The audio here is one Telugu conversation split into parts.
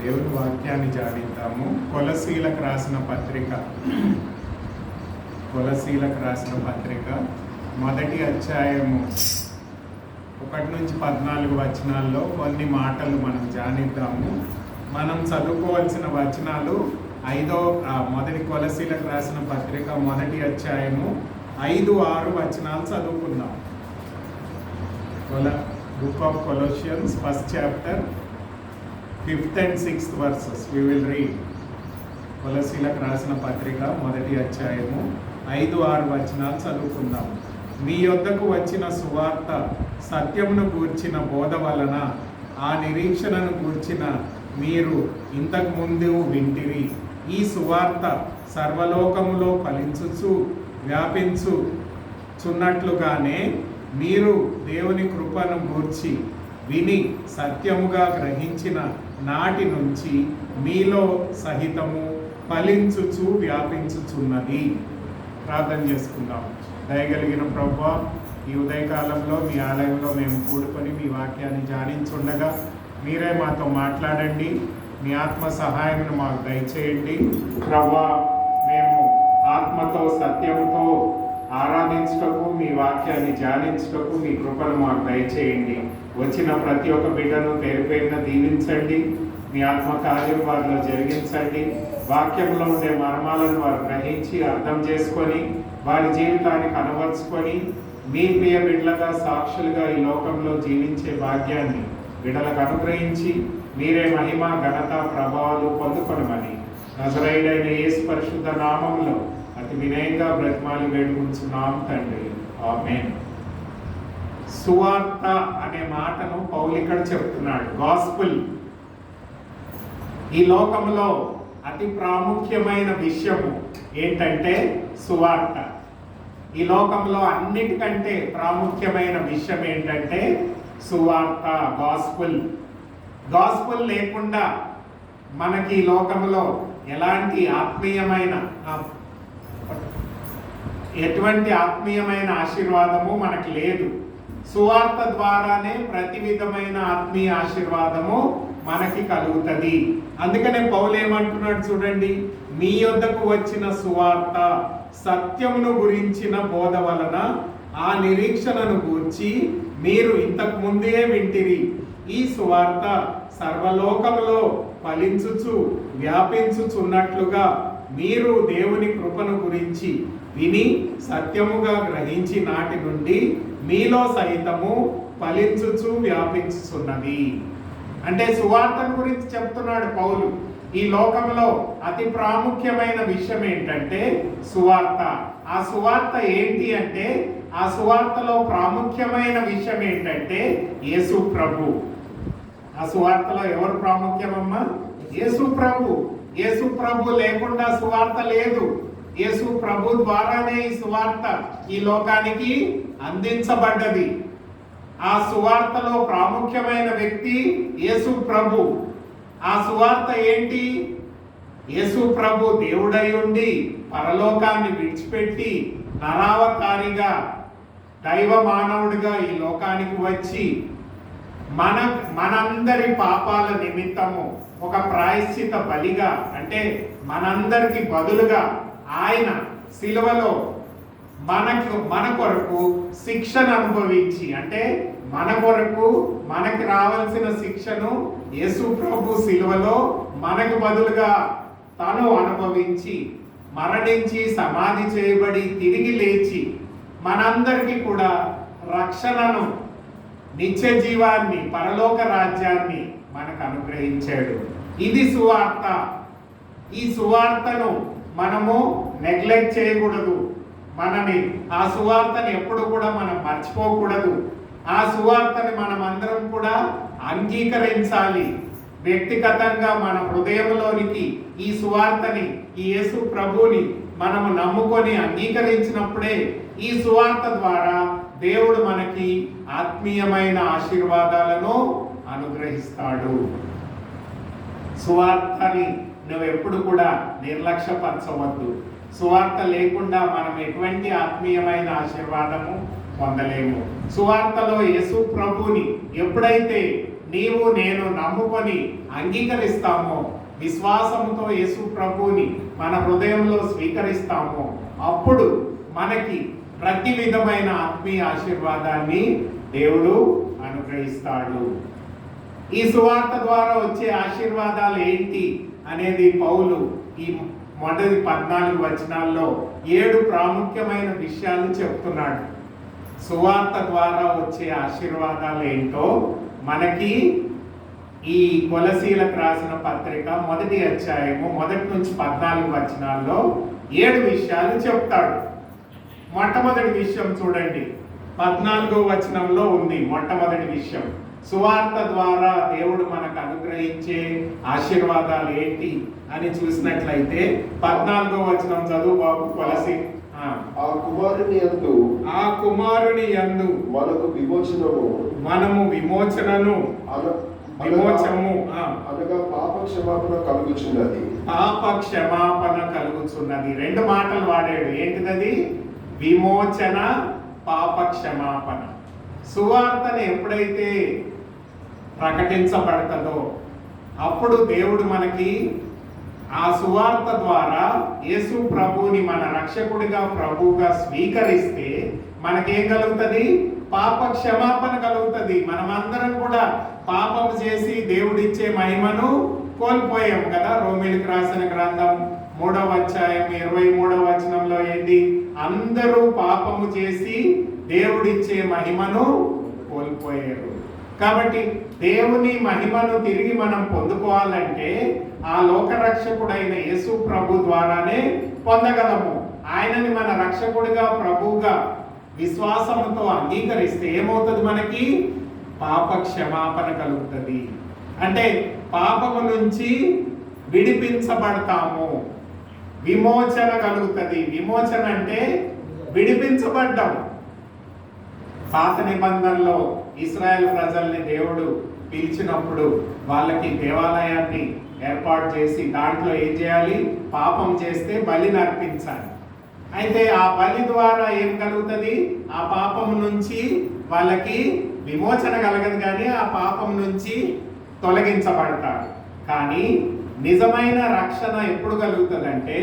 దేవుని వాక్యాన్ని ధ్యానిద్దాము. కొలసీలకు రాసిన పత్రిక మొదటి అధ్యాయము 1 నుంచి 14 వచనాల్లో కొన్ని మాటలు మనం ధ్యానిద్దాము. మనం చదువుకోవాల్సిన వచనాలు మొదటి కొలసీలకు రాసిన పత్రిక మొదటి అధ్యాయము 5-6 వచనాలు చదువుకుందాం. Book of Colossians, 1st chapter, 5th and 6th verses we will read. కొలసీలకు రాసిన పత్రిక మొదటి అధ్యాయము 5-6 వచనాలు చదువుకుందాం. మీ యొద్దకు వచ్చిన సువార్త సత్యమును గూర్చిన బోధ వలన ఆ నిరీక్షణను గూర్చిన మీరు ఇంతకు ముందు వింటిరి. ఈ సువార్త సర్వలోకములో ఫలించుచు వ్యాపించుచున్నట్లుగానే మీరు దేవుని కృపను గూర్చి విని సత్యముగా గ్రహించిన నాటి నుంచి మీలో సహితము ఫలించుచు వ్యాపించుచున్నది. ప్రార్థన చేసుకుందాం. దయగలిగిన ప్రభువా, ఈ ఉదయకాలంలో మీ ఆలయంలో మేము కూడుకొని మీ వాక్యాన్ని ధ్యానించుండగా మీరే మాతో మాట్లాడండి. మీ ఆత్మ సహాయమును మాకు దయచేయండి. ప్రభువా, మేము ఆత్మతో సత్యముతో ఆరాధించుటకు, మీ వాక్యాన్ని ధ్యానించుటకు మీ కృపను మాకు దయచేయండి. వచ్చిన ప్రతి ఒక్క బిడ్డను పేరుపేరున దీవించండి. మీ ఆత్మ కార్యం వారిలో జరిగించండి. వాక్యంలో ఉండే మర్మాలను వారు గ్రహించి అర్థం చేసుకొని వారి జీవితాన్ని కనబరుచుకొని మీ ప్రియ బిడ్డలుగా సాక్షులుగా ఈ లోకంలో జీవించే భాగ్యాన్ని బిడ్డలకు అనుగ్రహించి మీరే మహిమ ఘనత ప్రభావాలు పొందుకొనమని నజరేయుడైన యేసు పరిశుద్ధ నామములో అతి వినయంగా బ్రతిమాలి వేడుకుంటున్నాం తండ్రి, ఆమేన్. సువార్త అనే మాటను పౌలు ఇక్కడ చెప్తున్నాడు. గాస్పుల్ ఈ లోకంలో అతి ప్రాముఖ్యమైన విషయము ఏంటంటే సువార్త. ఈ లోకంలో అన్నిటికంటే ప్రాముఖ్యమైన విషయం ఏంటంటే సువార్త, గాస్పుల్ లేకుండా మనకి ఈ లోకంలో ఎటువంటి ఆత్మీయమైన ఆశీర్వాదము మనకి లేదు. సువార్త ద్వారానే ప్రతి విధమైన ఆత్మీయ ఆశీర్వాదము మనకి కలుగుతుంది. అందుకనే పౌలు ఏమంటున్నాడు చూడండి, మీ యొద్దకు వచ్చిన సువార్త సత్యమును గురించిన బోధ వలన ఆ నిరీక్షణను గూర్చి మీరు ఇంతకు ముందే వింటిరి. ఈ సువార్త సర్వలోకములో ఫలించుచు వ్యాపించుచున్నట్లుగా మీరు దేవుని కృపను గురించి విని సత్యముగా గ్రహించి నాటి నుండి మీలో సైతము ఫలించుచు వ్యాపించుచున్నది. అంటే సువార్తను గురించి చెప్తున్నాడు పౌలు. ఈ లోకంలో అతి ప్రాముఖ్యమైన విషయం ఏంటంటే సువార్త. ఆ సువార్త ఏంటి అంటే, ఆ సువార్తలో ప్రాముఖ్యమైన విషయం ఏంటంటే యేసు ప్రభు. ఆ సువార్తలో ఎవరు ప్రాముఖ్యమమ్మా? యేసు ప్రభు. యేసు ప్రభు లేకుండా సువార్త లేదు. యేసు ప్రభు ద్వారానే ఈ సువార్త ఈ లోకానికి అందించబడ్డది. ఆ సువార్తలో ప్రాముఖ్యమైన వ్యక్తి యేసు ప్రభు. ఆ సువార్త ఏంటి? యేసు ప్రభు దేవుడై ఉండి పరలోకాన్ని విడిచిపెట్టి నరావతారిగా దైవ మానవుడిగా ఈ లోకానికి వచ్చి మనందరి పాపాల నిమిత్తము ఒక ప్రాయశ్చిత బలిగా, అంటే మనందరికి బదులుగా ఆయన శిలువలో మన కొరకు శిక్షను అనుభవించి, అంటే మన కొరకు మనకి రావాల్సిన శిక్షను యేసు ప్రభు శిలువలో మనకు బదులుగా తను అనుభవించి మరణించి సమాధి చేయబడి తిరిగి లేచి మనందరికీ కూడా రక్షణను, నిత్య జీవాన్ని, పరలోక రాజ్యాన్ని మనకు అనుగ్రహించాడు. ఇది సువార్త. ఈ సువార్తను మనము నెగ్లెక్ట్ చేయకూడదు. ఆ సువార్తను ఎప్పుడు కూడా మనం మర్చిపోకూడదు. ఆ సువార్తని మనం అందరం కూడా అంగీకరించాలి. వ్యక్తిగతంగా మన హృదయంలోనికి ఈ సువార్తని, ఈ యేసు ప్రభుని మనము నమ్ముకొని అంగీకరించినప్పుడే ఈ సువార్త ద్వారా దేవుడు మనకి ఆత్మీయమైన ఆశీర్వాదాలను అనుగ్రహిస్తాడు. సువార్తని నువ్వు ఎప్పుడు కూడా నిర్లక్ష్యపరచవద్దు. సువార్త లేకుండా మనం ఎటువంటి ఆత్మీయమైన ఆశీర్వాదము పొందలేము. సువార్తలో యేసు ప్రభుని ఎప్పుడైతే నీవు నేను నమ్ముకొని అంగీకరిస్తామో, విశ్వాసంతో యేసు ప్రభువుని మన హృదయంలో స్వీకరిస్తామో, అప్పుడు మనకి ప్రతి విధమైన ఆత్మీయ ఆశీర్వాదాన్ని దేవుడు అనుగ్రహిస్తాడు. ఈ సువార్త ద్వారా వచ్చే ఆశీర్వాదాలు ఏంటి అనేది పౌలు ఈ మొదటి 14 వచనాల్లో 7 ప్రాముఖ్యమైన విషయాలు చెప్తున్నాడు. సువార్త ద్వారా వచ్చే ఆశీర్వాదాలు ఏంటో మనకి ఈ కొలసీలకు రాసిన పత్రిక 1వ అధ్యాయము 1 నుంచి 14 వచనాల్లో 7 విషయాలు చెప్తాడు. మొట్టమొదటి విషయం చూడండి, 14వ వచనంలో ఉంది. మొట్టమొదటి విషయం, సువార్త ద్వారా దేవుడు మనకు అనుగ్రహించే ఆశీర్వాదాలు ఏంటి అని చూసినట్లయితే 14వ వచనం చదువు బాబు. కొలసి ఆ కుమారుని యందు మనము విమోచనము అనగా పాప క్షమాపణ కలుగుచున్నది. 2 మాటలు వాడాడు. ఏంటిదది? విమోచన, పాప క్షమాపణ. సువార్తను ఎప్పుడైతే ప్రకటించబడతదో అప్పుడు దేవుడు మనకి ఆ సువార్త ద్వారా యేసు ప్రభువుని మన రక్షకుడిగా ప్రభువుగా స్వీకరిస్తే మనకేం కలుగుతుంది? పాప క్షమాపణ కలుగుతుంది. మనమందరం కూడా పాపం చేసి దేవుడిచ్చే మహిమను కోల్పోయాం కదా. రోమీయులకు రాసిన గ్రంథం 3వ అధ్యాయం 23వ వచనంలో ఏంటి? అందరూ పాపము చేసి దేవుడిచ్చే మహిమను కోల్పోయారు. కాబట్టి దేవుని మహిమను తిరిగి మనం పొందుకోవాలంటే ఆ లోకరక్షకుడైన యేసు ప్రభు ద్వారానే పొందగలము. ఆయనని మన రక్షకుడిగా ప్రభువుగా విశ్వాసంతో అంగీకరిస్తే ఏమవుతుంది? మనకి పాప క్షమాపణ కలుగుతుంది. అంటే పాపము నుంచి విడిపించబడతాము, విమోచన కలుగుతుంది. విమోచన అంటే విడిపించబడ్డం. పాత నిబంధనలో ఇశ్రాయేల్ ప్రజల్ని దేవుడు పిలిచినప్పుడు వాళ్ళకి దేవాలయాన్ని ఏర్పాటు చేసి దాంట్లో ఏం చేయాలి? పాపం చేస్తే బలిని అర్పించాలి. అయితే ఆ బలి ద్వారా ఏం కలుగుతుంది? ఆ పాపం నుంచి వాళ్ళకి విమోచన కలగదు, కానీ ఆ పాపం నుంచి తొలగించబడతారు. కానీ నిజమైన రక్షణ ఎప్పుడు కలుగుతుందంటే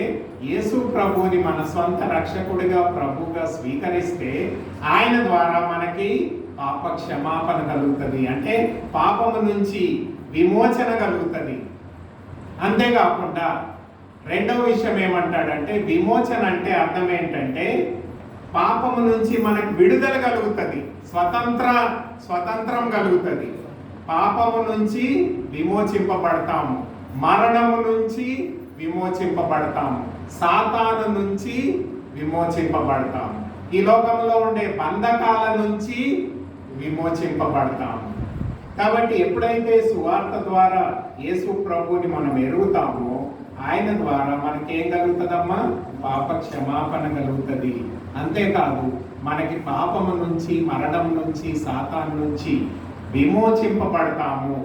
యేసు ప్రభువుని మన సొంత రక్షకుడిగా ప్రభువుగా స్వీకరిస్తే ఆయన ద్వారా మనకి పాప క్షమాపణ కలుగుతుంది. అంటే పాపము నుంచి విమోచన కలుగుతుంది. అంతేకాకుండా 2వ విషయం ఏమంటాడంటే, విమోచన అంటే అర్థం ఏంటంటే పాపము నుంచి మనకు విడుదల కలుగుతుంది, స్వతంత్రం కలుగుతుంది. పాపము నుంచి విమోచింపబడతాము, మరణము నుంచి విమోచింపబడతాము, సాతాను నుంచి విమోచింపబడతాము, ఈ లోకంలో ఉండే బంధకాల నుంచి విమోచింపబడతాము. కాబట్టి ఎప్పుడైతే సువార్త ద్వారా యేసు ప్రభువుని మనం ఎరుగుతామో ఆయన ద్వారా మనకేం కలుగుతుందమ్మా? పాప క్షమాపణ కలుగుతుంది. అంతేకాదు మనకి పాపము నుంచి, మరణం నుంచి, సాతాను నుంచి విమోచింపబడతాము.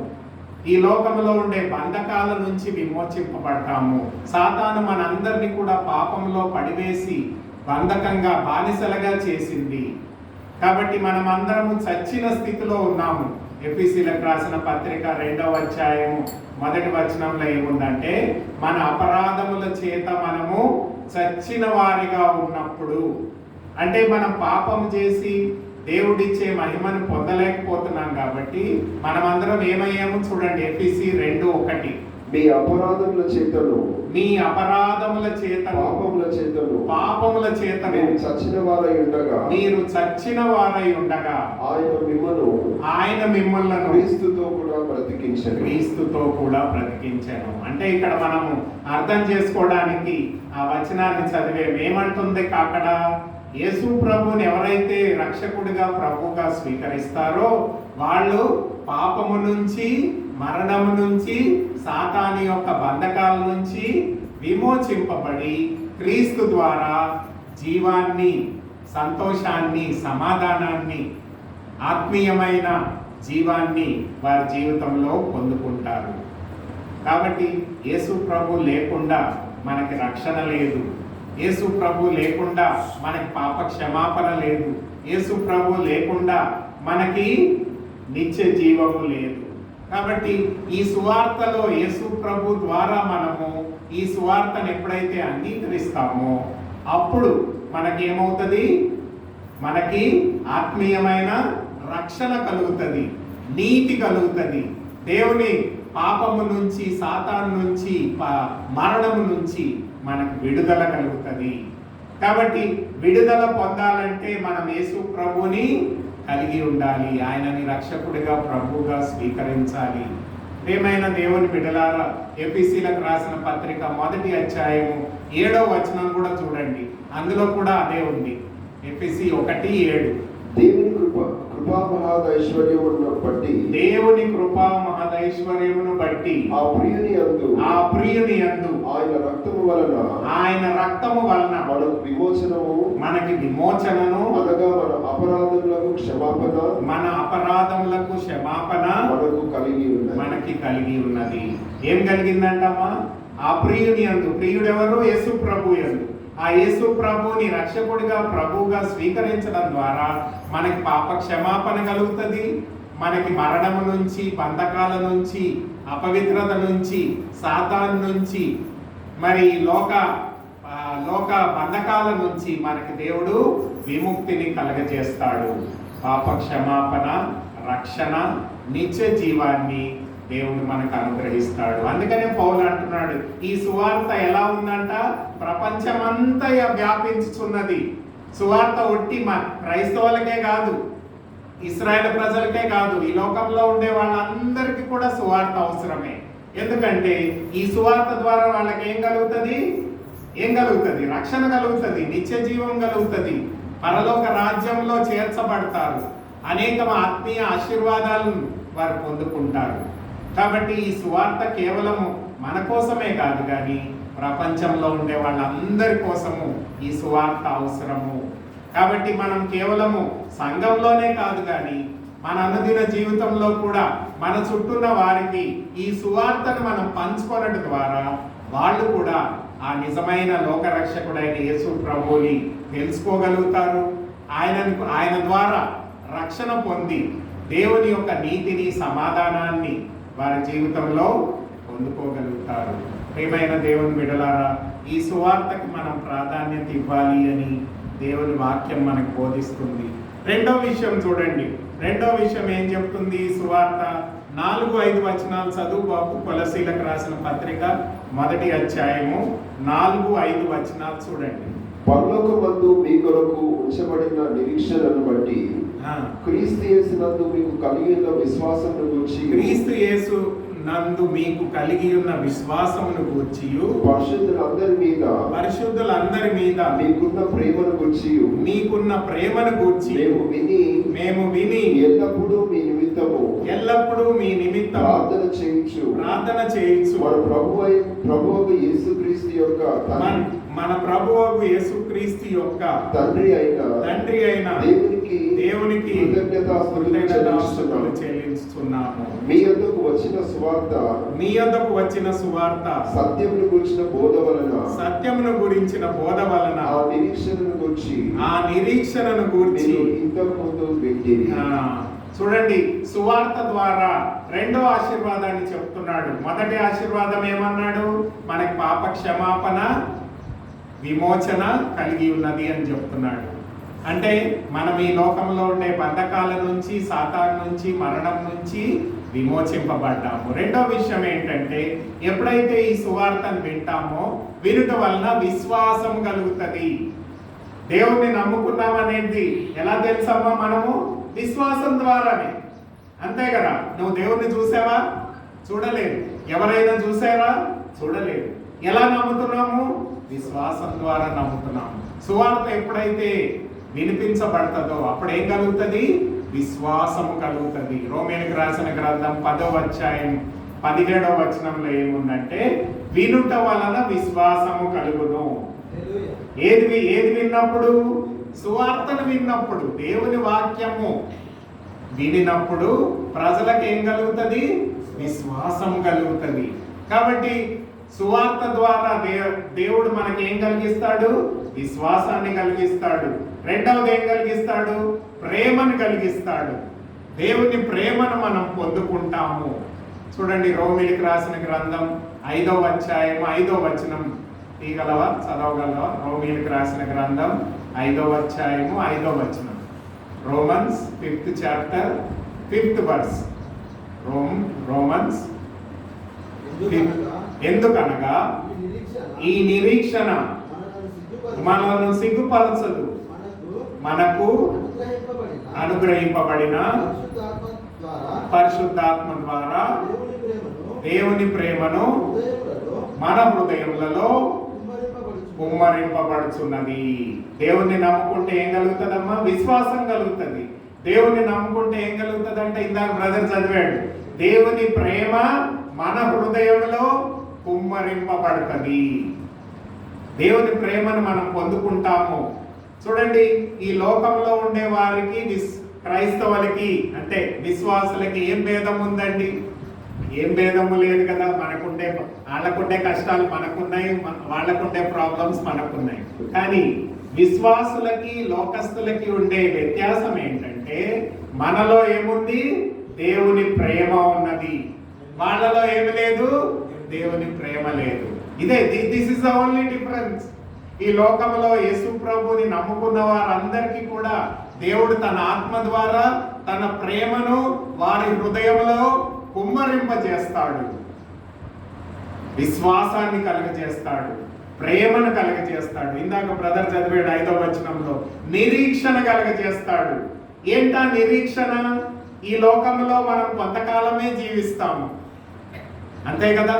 ఈ లోకంలో ఉండే బంధకాల నుంచి విమోచింపబడతాము. సాతాను మనందరినీ కూడా పాపంలో పడివేసి బంధకంగా, బానిసలుగా చేసింది. కాబట్టి మనం అందరము చచ్చిన స్థితిలో ఉన్నాము. ఎఫెసీయులకు రాసిన పత్రిక 2వ అధ్యాయము 1వ వచనంలో ఏముందంటే, మన అపరాధముల చేత మనము చచ్చిన వారిగా ఉన్నప్పుడు, అంటే మనం పాపం చేసి దేవుడిచ్చే మహిమను పొందలేకపోతున్నాం కాబట్టి మనమందరం ఏమయ్యాము? చూడండి, ఎఫెసీ 2:1, మీ అపరాధముల చేతను పాపముల చేతను మీరు చచ్చిన వారై ఉండగా ఆయన మిమ్మల్ని క్రీస్తుతో కూడా బ్రతికించాను. అంటే ఇక్కడ మనము అర్థం చేసుకోవడానికి ఆ వచనాన్ని చదివేమేమంటుంది అక్కడ? యేసు ప్రభుని ఎవరైతే రక్షకుడిగా ప్రభువుగా స్వీకరిస్తారో వాళ్ళు పాపము నుంచి, మరణము నుంచి, సాతాను యొక్క బంధకాల నుంచి విమోచింపబడి క్రీస్తు ద్వారా జీవాన్ని, సంతోషాన్ని, సమాధానాన్ని, ఆత్మీయమైన జీవాన్ని వారి జీవితంలో పొందుకుంటారు. కాబట్టి యేసు ప్రభు లేకుండా మనకి రక్షణ లేదు, యేసు ప్రభు లేకుండా మనకి పాప క్షమాపణ లేదు, యేసు ప్రభు లేకుండా మనకి నిత్య జీవము లేదు. కాబట్టి ఈ సువార్తలో యేసు ప్రభు ద్వారా మనము ఈ సువార్తను ఎప్పుడైతే అంగీకరిస్తామో అప్పుడు మనకేమవుతుంది? మనకి ఆత్మీయమైన రక్షణ కలుగుతుంది, నీతి కలుగుతుంది, దేవుని పాపము నుంచి, సాతాను నుంచి, మరణము నుంచి మనకు విడుదల కలుగుతుంది. కాబట్టి విడుదల పొందాలంటే మనం యేసు ప్రభుని కలిగి ఉండాలి, ఆయనని రక్షకుడిగా ప్రభువుగా స్వీకరించాలి. ప్రియమైన దేవుని బిడ్డలారా, ఎఫెసీలకు రాసిన పత్రిక 1వ అధ్యాయము 7వ వచనం కూడా చూడండి, అందులో కూడా అదే ఉంది. ఎఫెసీ 1:7. దేవుని కృపా మహదైశ్వర్యమును బట్టి ఆ ప్రియుని యందు ఆయన రక్తము వలన మనకి విమోచనను మన అపరాధములకు క్షమాపణ మనకి కలిగి ఉన్నది. ఏం కలిగిందంటమ్మా? ఆ ప్రియుని యందు. ప్రియుడెవరు? యేసు ప్రభు యందు. ఆ యేసు ప్రభుని రక్షకుడిగా ప్రభువుగా స్వీకరించడం ద్వారా మనకి పాప క్షమాపణ కలుగుతుంది, మనకి మరణము నుంచి, బంధకాల నుంచి, అపవిత్రత నుంచి, సాతాను నుంచి, మరి లోక బంధకాల నుంచి మనకి దేవుడు విముక్తిని కలగజేస్తాడు. పాప క్షమాపణ, రక్షణ, నిత్య జీవాన్ని దేవుడు మనకు అనుగ్రహిస్తాడు. అందుకనే పౌలు అంటున్నాడు, ఈ సువార్త ఎలా ఉందంట? ప్రపంచమంతా వ్యాపించుచున్నది. సువార్త ఒట్టి క్రైస్తవులకే కాదు, ఇశ్రాయేలు ప్రజలకే కాదు, ఈ లోకంలో ఉండే వాళ్ళందరికీ కూడా సువార్త అవసరమే. ఎందుకంటే ఈ సువార్త ద్వారా వాళ్ళకి ఏం కలుగుతుంది? రక్షణ కలుగుతుంది, నిత్య జీవం కలుగుతుంది, పరలోక రాజ్యంలో చేర్చబడతారు, అనేక ఆత్మీయ ఆశీర్వాదాలను వారు పొందుకుంటారు. కాబట్టి ఈ సువార్త కేవలము మన కోసమే కాదు, కానీ ప్రపంచంలో ఉండే వాళ్ళందరి కోసము ఈ సువార్త అవసరము. కాబట్టి మనం కేవలము సంఘంలోనే కాదు, కానీ మన అనుదిన జీవితంలో కూడా మన చుట్టూన్న వారికి ఈ సువార్తను మనం పంచుకోవడం ద్వారా వాళ్ళు కూడా ఆ నిజమైన లోకరక్షకుడైన యేసు ప్రభువుని తెలుసుకోగలుగుతారు. ఆయన ద్వారా రక్షణ పొంది దేవుని యొక్క నీతిని, సమాధానాన్ని వారి జీవితంలో పొందుకోగలుగుతారు. ప్రియమైన దేవుని బిడ్డలారా, ఈ సువార్తకి మనం ప్రాధాన్యత ఇవ్వాలి అని దేవుని వాక్యం మనకు బోధిస్తుంది. రెండో విషయం చూడండి. రెండో విషయం ఏం చెప్తుంది ఈ సువార్త? 4-5 వచనాలు చదువు బాబు. కొలసీలకు రాసిన పత్రిక 1వ అధ్యాయము 4-5 వచనాలు చూడండి. పరలోకమందు మీ కొరకు ఉంచబడిన నిరీక్షణను బట్టి క్రీస్తు యేసు నందు మీకు కలిగిన విశ్వాసమును గూర్చి విశ్వాసమును గూర్చి పరిశుద్ధులందరి మీద మీకున్న ప్రేమను గూర్చి మేము విని ఎల్లప్పుడూ మీ నిమిత్తం ప్రార్థన చేయించు మన ప్రభువు యేసుక్రీస్తు యొక్క తండ్రి అయిన దేవునికి కృతజ్ఞతాస్తుతులు చెల్లిస్తున్నాము. మీ యొద్దకు వచ్చిన సువార్త సత్యమును గురించిన బోధ వలన ఆ నిరీక్షణను గురించి ఇంతకు ముందు వింటిరి. చూడండి, సువార్త ద్వారా రెండో ఆశీర్వాదాన్ని చెప్తున్నాడు. మొదటి ఆశీర్వాదం ఏమన్నాడు? మనకి పాప క్షమాపణ, విమోచన కలిగి ఉన్నది అని చెప్తున్నాడు. అంటే మనం ఈ లోకంలో ఉండే బంధకాల నుంచి, సాతాను నుంచి, మరణం నుంచి విమోచింపబడ్డాము. రెండో విషయం ఏంటంటే, ఎప్పుడైతే ఈ సువార్తను వింటామో వినుట వలన విశ్వాసం కలుగుతుంది. దేవుణ్ణి నమ్ముకున్నామనేది ఎలా తెలుసమ్మా? మనము విశ్వాసం ద్వారానే. అంతే కదా? నువ్వు దేవుణ్ణి చూసావా? చూడలేదు. ఎవరైనా చూసారా? చూడలేదు. ఎలా నమ్ముతున్నాము? విశ్వాసం ద్వారా నమ్ముతున్నాము. సువార్త ఎప్పుడైతే వినిపించబడుతుందో అప్పుడేం కలుగుతుంది? విశ్వాసము కలుగుతుంది. రోమీయులకు రాసిన గ్రంథం 10వ అధ్యాయం 17వ వచనంలో ఏముందంటే, వినుట వలన విశ్వాసము కలుగును. ఏది విన్నప్పుడు? సువార్తను విన్నప్పుడు, దేవుని వాక్యము వినినప్పుడు ప్రజలకు ఏం కలుగుతుంది? విశ్వాసం కలుగుతుంది. కాబట్టి సువార్త ద్వారా దేవుడు మనకి ఏం కలిగిస్తాడు? విశ్వాసాన్ని కలిగిస్తాడు. రెండవది ఏం కలిగిస్తాడు? ప్రేమను కలిగిస్తాడు. దేవుని ప్రేమను మనం పొందుకుంటాము. చూడండి, రోమిలికి రాసిన గ్రంథం 5వ అధ్యాయం 5వ వచనం తీయగలవా, చదవగలవా? రోమిలికి రాసిన గ్రంథం 5వ అధ్యాయము 5వ వచనం. Romans 5th chapter 5th verse. Romans ఎందుకనగా ఈ నిరీక్షణ మనలను సిగ్గుపరచదు, మనకు అనుగ్రహింపబడిన పరిశుద్ధాత్మ ద్వారా దేవుని ప్రేమను మన హృదయములలో కుమ్మరింపబడుచున్నది. దేవుణ్ణి నమ్ముకుంటే ఏం కలుగుతుందమ్మా? విశ్వాసం కలుగుతుంది. దేవుణ్ణి నమ్ముకుంటే ఏం కలుగుతుంది అంటే, ఇందాక బ్రదర్ చదివాడు, దేవుని ప్రేమ మన హృదయంలో కుమ్మరింపబడుతుంది. దేవుని ప్రేమను మనం పొందుకుంటాము. చూడండి, ఈ లోకంలో ఉండే వారికి క్రైస్తవులకి అంటే విశ్వాసులకి ఏం భేదం ఉందండి? ఏం భేదము లేదు కదా. వాళ్ళకుండే కష్టాలు మనకున్నాయి, వాళ్ళకుండే ప్రాబ్లమ్స్ మనకున్నాయి. కానీ విశ్వాసులకి లోకస్తులకి ఉండే వ్యత్యాసం ఏంటంటే, మనలో ఏముంది? దేవుని ప్రేమ ఉన్నది. వాళ్ళలో ఏమి లేదు? దేవుని ప్రేమ లేదు. This is the only difference. ఈ లోకంలో యేసు ప్రభుని నమ్ముకున్న వారందరికీ కూడా దేవుడు తన ఆత్మ ద్వారా తన ప్రేమను వారి హృదయంలో కుమ్మరింపజేస్తాడు, విశ్వాసాన్ని కలుగజేస్తాడు, ప్రేమను కలుగజేస్తాడు. ఇందాక బ్రదర్ చదివాడు 5వ వచనంలో, నిరీక్షణ కలుగజేస్తాడు. ఏంటా నిరీక్షణ? ఈ లోకంలో మనం కొంతకాలమే జీవిస్తాము, అంతే కదా.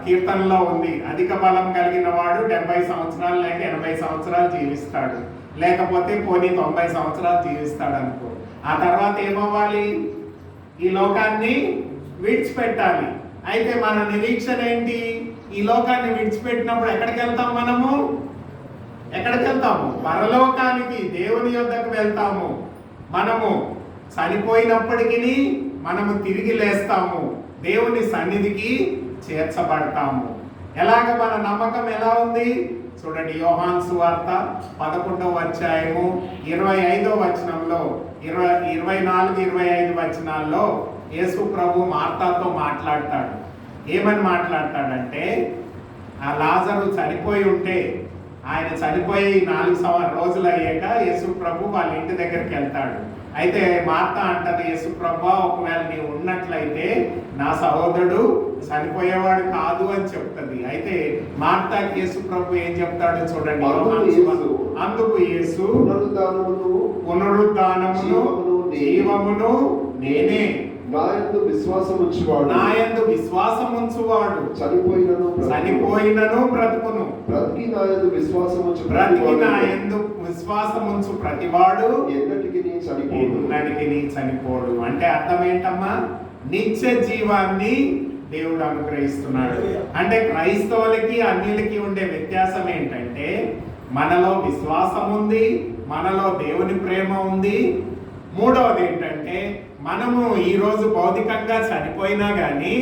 కీర్తనలో ఉంది, అధిక బలం కలిగిన వాడు 70 సంవత్సరాలు లేక 80 సంవత్సరాలు జీవిస్తాడు, లేకపోతే పోనీ 90 సంవత్సరాలు జీవిస్తాడు అనుకో. ఆ తర్వాత ఏమవ్వాలి? ఈ లోకాన్ని విడిచిపెట్టాలి. అయితే మన నిరీక్షణ ఏంటి? ఈ లోకాన్ని విడిచిపెట్టినప్పుడు ఎక్కడికి వెళ్తాం? ఎక్కడికి వెళ్తాము? పరలోకానికి, దేవుని యొద్దకు వెళ్తాము. మనము చనిపోయినప్పటికీ మనము తిరిగి లేస్తాము, దేవుని సన్నిధికి చేర్చబడతాము. ఎలాగ మన నమ్మకం ఎలా ఉంది? చూడండి, యోహాను సువార్త 11వ అధ్యాయము 25వ వచనంలో 24-25 వచనాల్లో యేసు ప్రభు మార్తాతో మాట్లాడతాడు. ఏమని మాట్లాడతాడంటే, ఆ లాజరు చనిపోయి ఉంటే, ఆయన చనిపోయి 4 రోజులు అయ్యాక యేసు ప్రభు వాళ్ళ ఇంటి దగ్గరికి వెళ్తాడు. అయితే మార్తా అంటది, యేసు ప్రభు, ఒకవేళ నీవు ఉన్నట్లయితే నా సహోదరుడు చనిపోయేవాడు కాదు అని చెప్తుంది. అయితే మార్తాకి యేసు ప్రభు ఏం చెప్తాడు చూడండి. అందుకు యేసు, పునరుద్ధానమును జీవమును నేనే, నాయందు విశ్వాసం ఉంచువాడు చనిపోయినను బ్రతుకును, బ్రతికి నాయందు విశ్వాసం ఉంచు ప్రతివాడు ఎన్నటికి చనిపోడు. అంటే అర్థం ఏంటమ్మా? నిత్య జీవాన్ని దేవుడు అనుగ్రహిస్తున్నాడు. అంటే క్రైస్తవులకి అన్యులకి ఉండే వ్యత్యాసం ఏంటంటే, మనలో విశ్వాసం ఉంది, మనలో దేవుని ప్రేమ ఉంది. మూడవది ఏంటంటే, మనము ఈరోజు భౌతికంగా చనిపోయినా కానీ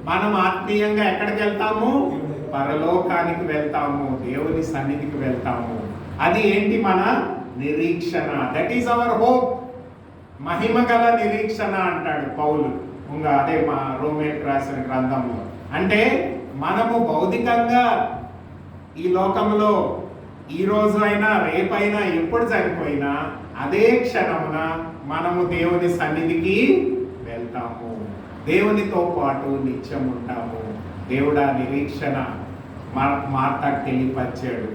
మనం ఆత్మీయంగా ఎక్కడికి వెళ్తాము? పరలోకానికి వెళ్తాము, దేవుని సన్నిధికి వెళ్తాము. అది ఏంటి? మన నిరీక్షణ. That is our hope. మహిమ గల నిరీక్షణ అంటాడు పౌలు. అదే మా రోమేలకు రాసిన గ్రంథంలో. అంటే మనము భౌతికంగా ఈ లోకంలో ఈ రోజు అయినా రేపైనా ఎప్పుడు చనిపోయినా అదే క్షణమున మనము దేవుని సన్నిధికి వెళ్తాము, దేవునితో పాటు నిత్యం ఉంటాము. దేవుడు ఆ నిరీక్షణ మార్తాకు తెలియపరిచాడు.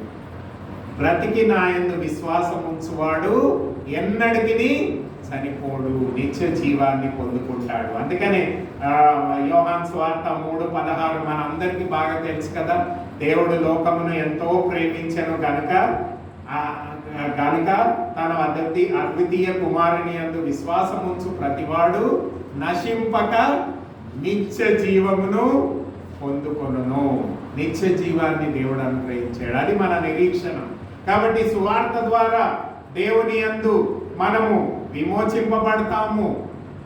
బ్రతికి నాయందు విశ్వాసం ఉంచువాడు ఎన్నటికి చనిపోడు, నిత్య జీవాన్ని పొందుకుంటాడు. అందుకనే యోహాను సువార్త 3:16 మనందరికీ బాగా తెలుసు కదా. దేవుడు లోకమును ఎంతో ప్రేమించెను గనుక తన అద్వితీయ కుమారుని యందు విశ్వాసం ఉంచు ప్రతివాడు నశింపక నిత్య జీవమును పొందుకొనును. నిత్య జీవాన్ని దేవుడు అనుగ్రహించాడు. అది మన నిరీక్షణ. కాబట్టి సువార్త ద్వారా దేవుని యందు మనము విమోచింపబడతాము,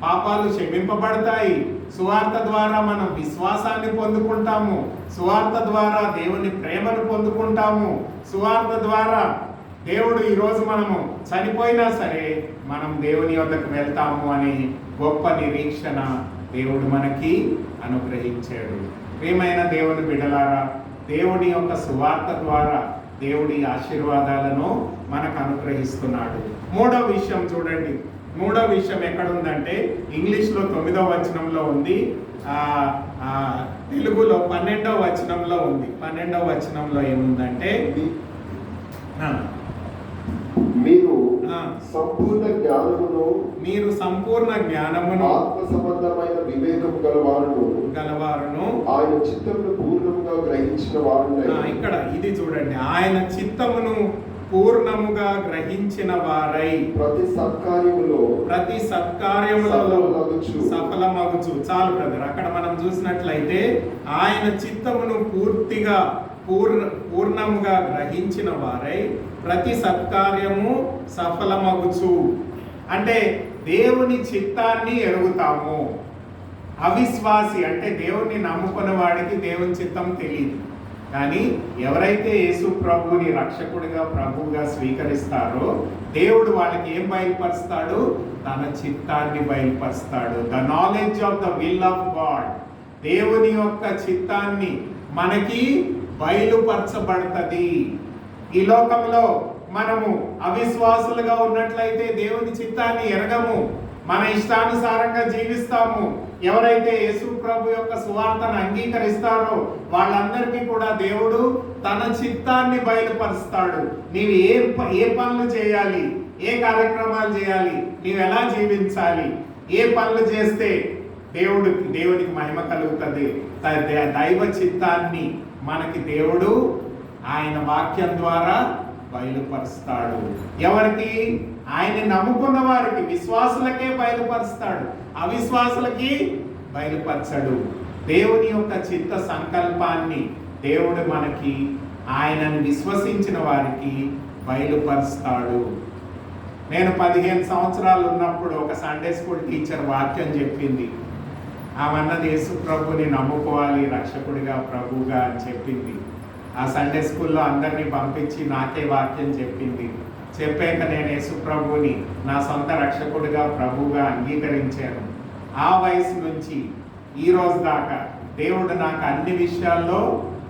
పాపాలు క్షమింపబడతాయి. సువార్త ద్వారా మనం విశ్వాసాన్ని పొందుకుంటాము, సువార్త ద్వారా దేవుని ప్రేమను పొందుకుంటాము. సువార్త ద్వారా దేవుడు ఈరోజు మనము చనిపోయినా సరే మనం దేవుని వద్దకు వెళ్తాము అని గొప్ప నిరీక్షణ దేవుడు మనకి అనుగ్రహించాడు. ప్రియమైన దేవుని బిడ్డలారా, దేవుని యొక్క సువార్త ద్వారా దేవుడి ఆశీర్వాదాలను మనకు అనుగ్రహిస్తున్నాడు. మూడో విషయం చూడండి. మూడో విషయం ఎక్కడుందంటే ఇంగ్లీష్లో 9వ వచనంలో ఉంది, తెలుగులో 12వ వచనంలో ఉంది. 12వ వచనంలో ఏముందంటే, మీరు సంపూర్ణ జ్ఞానమును ఆత్మ సంబంధమైన వివేకము గలవారును ఆయన చిత్తమును పూర్ణముగా గ్రహించిన వారు. ఇక్కడ ఇది చూడండి, ఆయన చిత్తమును పూర్ణముగా గ్రహించిన వారై ప్రతి సత్కార్యములో సఫలమగుచు. చాలు బ్రదర్, అక్కడ మనం చూసినట్లయితే ఆయన చిత్తమును పూర్ణముగా గ్రహించిన వారై ప్రతి సత్కార్యము సఫలమగుచు. అంటే దేవుని చిత్తాన్ని ఎరుగుతాము. అవిశ్వాసి అంటే దేవుణ్ణి నమ్ముకున్న వాడికి దేవుని చిత్తం తెలియదు. కానీ ఎవరైతే యేసు ప్రభువుని రక్షకుడిగా ప్రభువుగా స్వీకరిస్తారో దేవుడు వాళ్ళకి ఏం బయలుపరుస్తాడు? తన చిత్తాన్ని బయలుపరుస్తాడు. The knowledge of the will of God, దేవుని యొక్క చిత్తాన్ని మనకి బయలుపరచబడుతుంది. ఈ లోకంలో మనము అవిశ్వాసులుగా ఉన్నట్లయితే దేవుని చిత్తాన్ని ఎరగము, మన ఇష్టానుసారంగా జీవిస్తాము. ఎవరైతే యేసు ప్రభు యొక్క సువార్తను అంగీకరిస్తారో వాళ్ళందరికీ కూడా దేవుడు తన చిత్తాన్ని బయలుపరుస్తాడు. నీవు ఏ పనులు చేయాలి, ఏ కార్యక్రమాలు చేయాలి, నీవు ఎలా జీవించాలి, ఏ పనులు చేస్తే దేవునికి మహిమ కలుగుతుంది. దైవ చిత్తాన్ని మనకి దేవుడు ఆయన వాక్యం ద్వారా బయలుపరుస్తాడు. ఎవరికి? ఆయన నమ్ముకున్న వారికి, విశ్వాసులకే బయలుపరుస్తాడు, అవిశ్వాసులకి బయలుపరచడు. దేవుని యొక్క చిత్త సంకల్పాన్ని దేవుడు మనకి, ఆయనను విశ్వసించిన వారికి బయలుపరుస్తాడు. నేను 15 సంవత్సరాలు ఉన్నప్పుడు ఒక సండే స్కూల్ టీచర్ వాక్యం చెప్పింది. ఆమెన్నది యేసు ప్రభుని నమ్ముకోవాలి రక్షకుడిగా ప్రభువుగా అని చెప్పింది. ఆ సండే స్కూల్లో అందరినీ పంపించి నాకే వాక్యం చెప్పింది. చెప్పాక నేను యేసు ప్రభుని నా సొంత రక్షకుడిగా ప్రభువుగా అంగీకరించాను. ఆ వయసు నుంచి ఈ రోజు దాకా దేవుడు నాకు అన్ని విషయాల్లో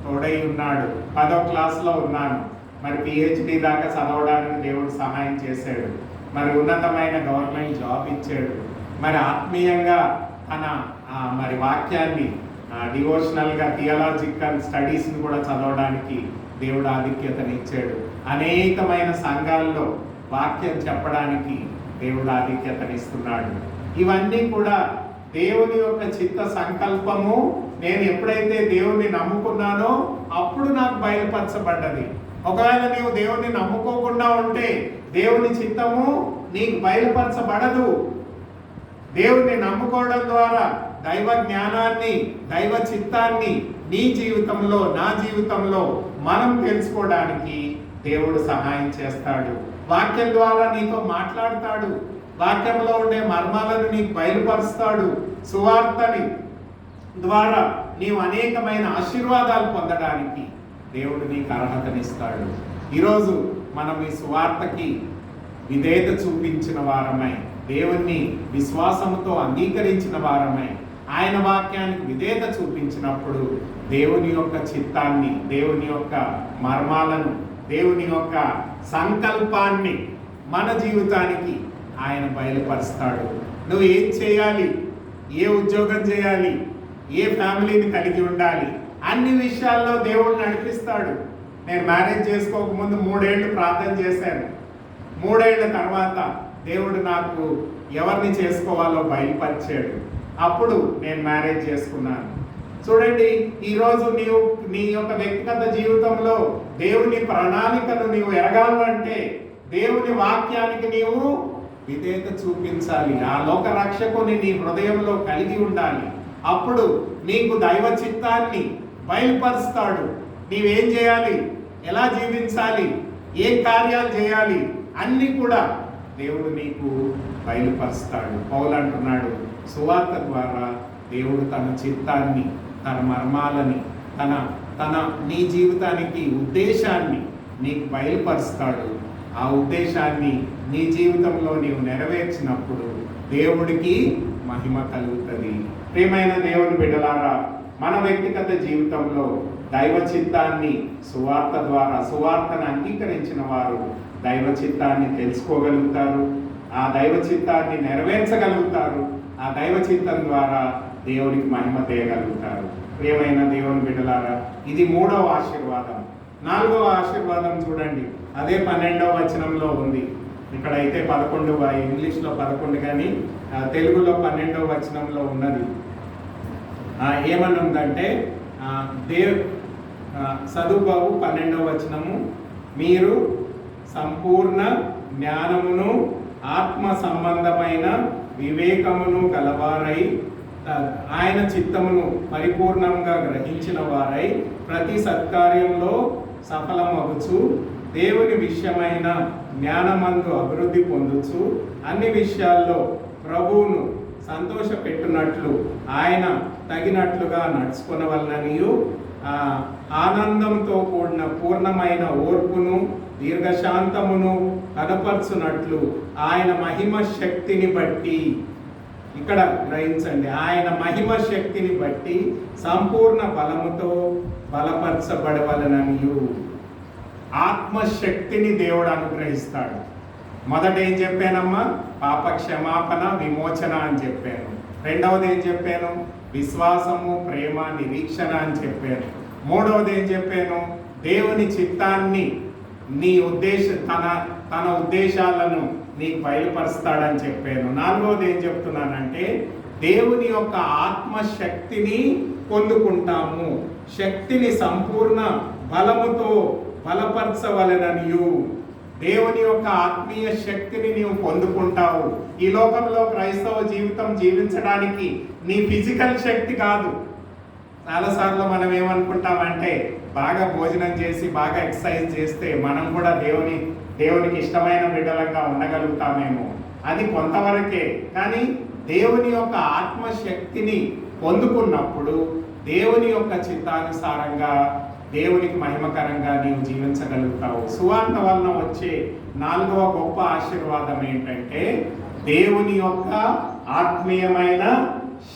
తోడై ఉన్నాడు. 10వ క్లాస్లో ఉన్నాను, మరి PhD దాకా చదవడానికి దేవుడు సహాయం చేశాడు. మరి ఉన్నతమైన గవర్నమెంట్ జాబ్ ఇచ్చాడు. మరి ఆత్మీయంగా తన మరి వాక్యాన్ని డివోషనల్గా థియాలజికల్ స్టడీస్ని కూడా చదవడానికి దేవుడు ఆధిక్యతనిచ్చాడు. అనేకమైన సంఘాల్లో వాక్యం చెప్పడానికి దేవుడు ఆధిక్యతనిస్తున్నాడు. ఇవన్నీ కూడా దేవుని యొక్క చిత్త సంకల్పము. నేను ఎప్పుడైతే దేవుణ్ణి నమ్ముకున్నానో అప్పుడు నాకు బయలుపరచబడ్డది. ఒకవేళ నీవు దేవుణ్ణి నమ్ముకోకుండా ఉంటే దేవుని చిత్తము నీకు బయలుపరచబడదు. దేవుణ్ణి నమ్ముకోవడం ద్వారా దైవ జ్ఞానాన్ని, దైవ చిత్తాన్ని నీ జీవితంలో, నా జీవితంలో మనం తెలుసుకోవడానికి దేవుడు సహాయం చేస్తాడు. వాక్యం ద్వారా నీతో మాట్లాడతాడు. వాక్యంలో ఉండే మర్మాలను నీకు బయలుపరుస్తాడు. సువార్తని ద్వారా నీవు అనేకమైన ఆశీర్వాదాలు పొందడానికి దేవుడు నీకు అర్హతనిస్తాడు. ఈరోజు మనం ఈ సువార్తకి విధేయత చూపించిన వారమై, దేవుణ్ణి విశ్వాసంతో అంగీకరించిన వారమై, ఆయన వాక్యానికి విధేయత చూపించినప్పుడు దేవుని యొక్క చిత్తాన్ని, దేవుని యొక్క మర్మాలను, దేవుని యొక్క సంకల్పాన్ని మన జీవితానికి ఆయన బయలుపరుస్తాడు. నువ్వు ఏం చేయాలి, ఏ ఉద్యోగం చేయాలి, ఏ ఫ్యామిలీని కలిగి ఉండాలి, అన్ని విషయాల్లో దేవుడు నడిపిస్తాడు. నేను మ్యారేజ్ చేసుకోకముందు 3 ఏళ్ళు ప్రార్థన చేశాను. 3 ఏళ్ల తర్వాత దేవుడు నాకు ఎవరిని చేసుకోవాలో బయలుపరిచాడు. అప్పుడు నేను మ్యారేజ్ చేసుకున్నాను. చూడండి, ఈరోజు నీ యొక్క వ్యక్తిగత జీవితంలో దేవుని ప్రణాళికను నీవు ఎరగాలంటే దేవుని వాక్యానికి నీవు విధేయత చూపించాలి. ఆ లోక రక్షకుని నీ హృదయంలో కలిగి ఉండాలి. అప్పుడు నీకు దైవ చిత్తాన్ని బయలుపరుస్తాడు. నీవేం చేయాలి, ఎలా జీవించాలి, ఏ కార్యాలు చేయాలి, అన్నీ కూడా దేవుడు నీకు బయలుపరుస్తాడు. పౌలు అంటున్నాడు, సువార్త ద్వారా దేవుడు తన చిత్తాన్ని, తన మర్మాలని, తన నీ జీవితానికి ఉద్దేశాన్ని నీకు బయలుపరుస్తాడు. ఆ ఉద్దేశాన్ని నీ జీవితంలో నీవు నెరవేర్చినప్పుడు దేవుడికి మహిమ కలుగుతుంది. ప్రియమైన దేవుని బిడ్డలారా, మన వ్యక్తిగత జీవితంలో దైవ చిత్తాన్ని సువార్త ద్వారా, సువార్తను అంగీకరించిన వారు దైవ చిత్తాన్ని తెలుసుకోగలుగుతారు, ఆ దైవ చిత్తాన్ని నెరవేర్చగలుగుతారు, ఆ దైవ చిత్తం ద్వారా దేవునికి మహిమ తేయగలుగుతారు. ప్రియమైన దేవుని బిడ్డలారా, ఇది 3వ ఆశీర్వాదం. 4వ ఆశీర్వాదం చూడండి, అదే 12వ వచనంలో ఉంది. ఇక్కడైతే 11, ఇంగ్లీష్లో 11 కానీ తెలుగులో 12వ వచనంలో ఉన్నది. ఏమని ఉందంటే చదువు బాబు 12వ వచనము, మీరు సంపూర్ణ జ్ఞానమును ఆత్మ సంబంధమైన వివేకమును గలవారై ఆయన చిత్తమును పరిపూర్ణంగా గ్రహించిన వారై ప్రతి సత్కార్యంలో సఫలమగుచు దేవుని విషయమైన జ్ఞానమందు అభివృద్ధి పొందుచు అన్ని విషయాల్లో ప్రభువును సంతోషపెట్టునట్లు ఆయన తగినట్లుగా నడుచుకొనవలననియు ఆనందంతో కూడిన పూర్ణమైన ఓర్పును దీర్ఘశాంతమును కనపరచునట్లు ఆయన మహిమ శక్తిని బట్టి, ఇక్కడ గ్రహించండి, ఆయన మహిమ శక్తిని బట్టి సంపూర్ణ బలముతో బలపరచబడవలననియు. ఆత్మశక్తిని దేవుడు అనుగ్రహిస్తాడు. మొదట ఏం చెప్పానమ్మా? పాప క్షమాపణ, విమోచన అని చెప్పాను. రెండవది ఏం చెప్పాను? విశ్వాసము, ప్రేమ, నిరీక్షణ అని చెప్పాను. మూడవది ఏం చెప్పాను? దేవుని చిత్తాన్ని, నీ తన ఉద్దేశాలను నీకు బయలుపరుస్తాడని చెప్పాను. నాలుగవది ఏం చెప్తున్నానంటే దేవుని యొక్క ఆత్మశక్తిని పొందుకుంటాము. శక్తిని సంపూర్ణ బలముతో బలపరచవలెననియు. దేవుని యొక్క ఆత్మీయ శక్తిని నీవు పొందుకుంటావు. ఈ లోకంలో క్రైస్తవ జీవితం జీవించడానికి నీ ఫిజికల్ శక్తి కాదు. చాలాసార్లు మనం ఏమనుకుంటామంటే బాగా భోజనం చేసి బాగా ఎక్సర్సైజ్ చేస్తే మనం కూడా దేవునికి ఇష్టమైన బిడ్డలంగా ఉండగలుగుతామేమో. అది కొంతవరకే. కానీ దేవుని యొక్క ఆత్మశక్తిని పొందుకున్నప్పుడు దేవుని యొక్క చిత్తానుసారంగా దేవునికి మహిమకరంగా నీవు జీవించగలుగుతావు. సువార్త వలన వచ్చే 4వ గొప్ప ఆశీర్వాదం ఏంటంటే దేవుని యొక్క ఆత్మీయమైన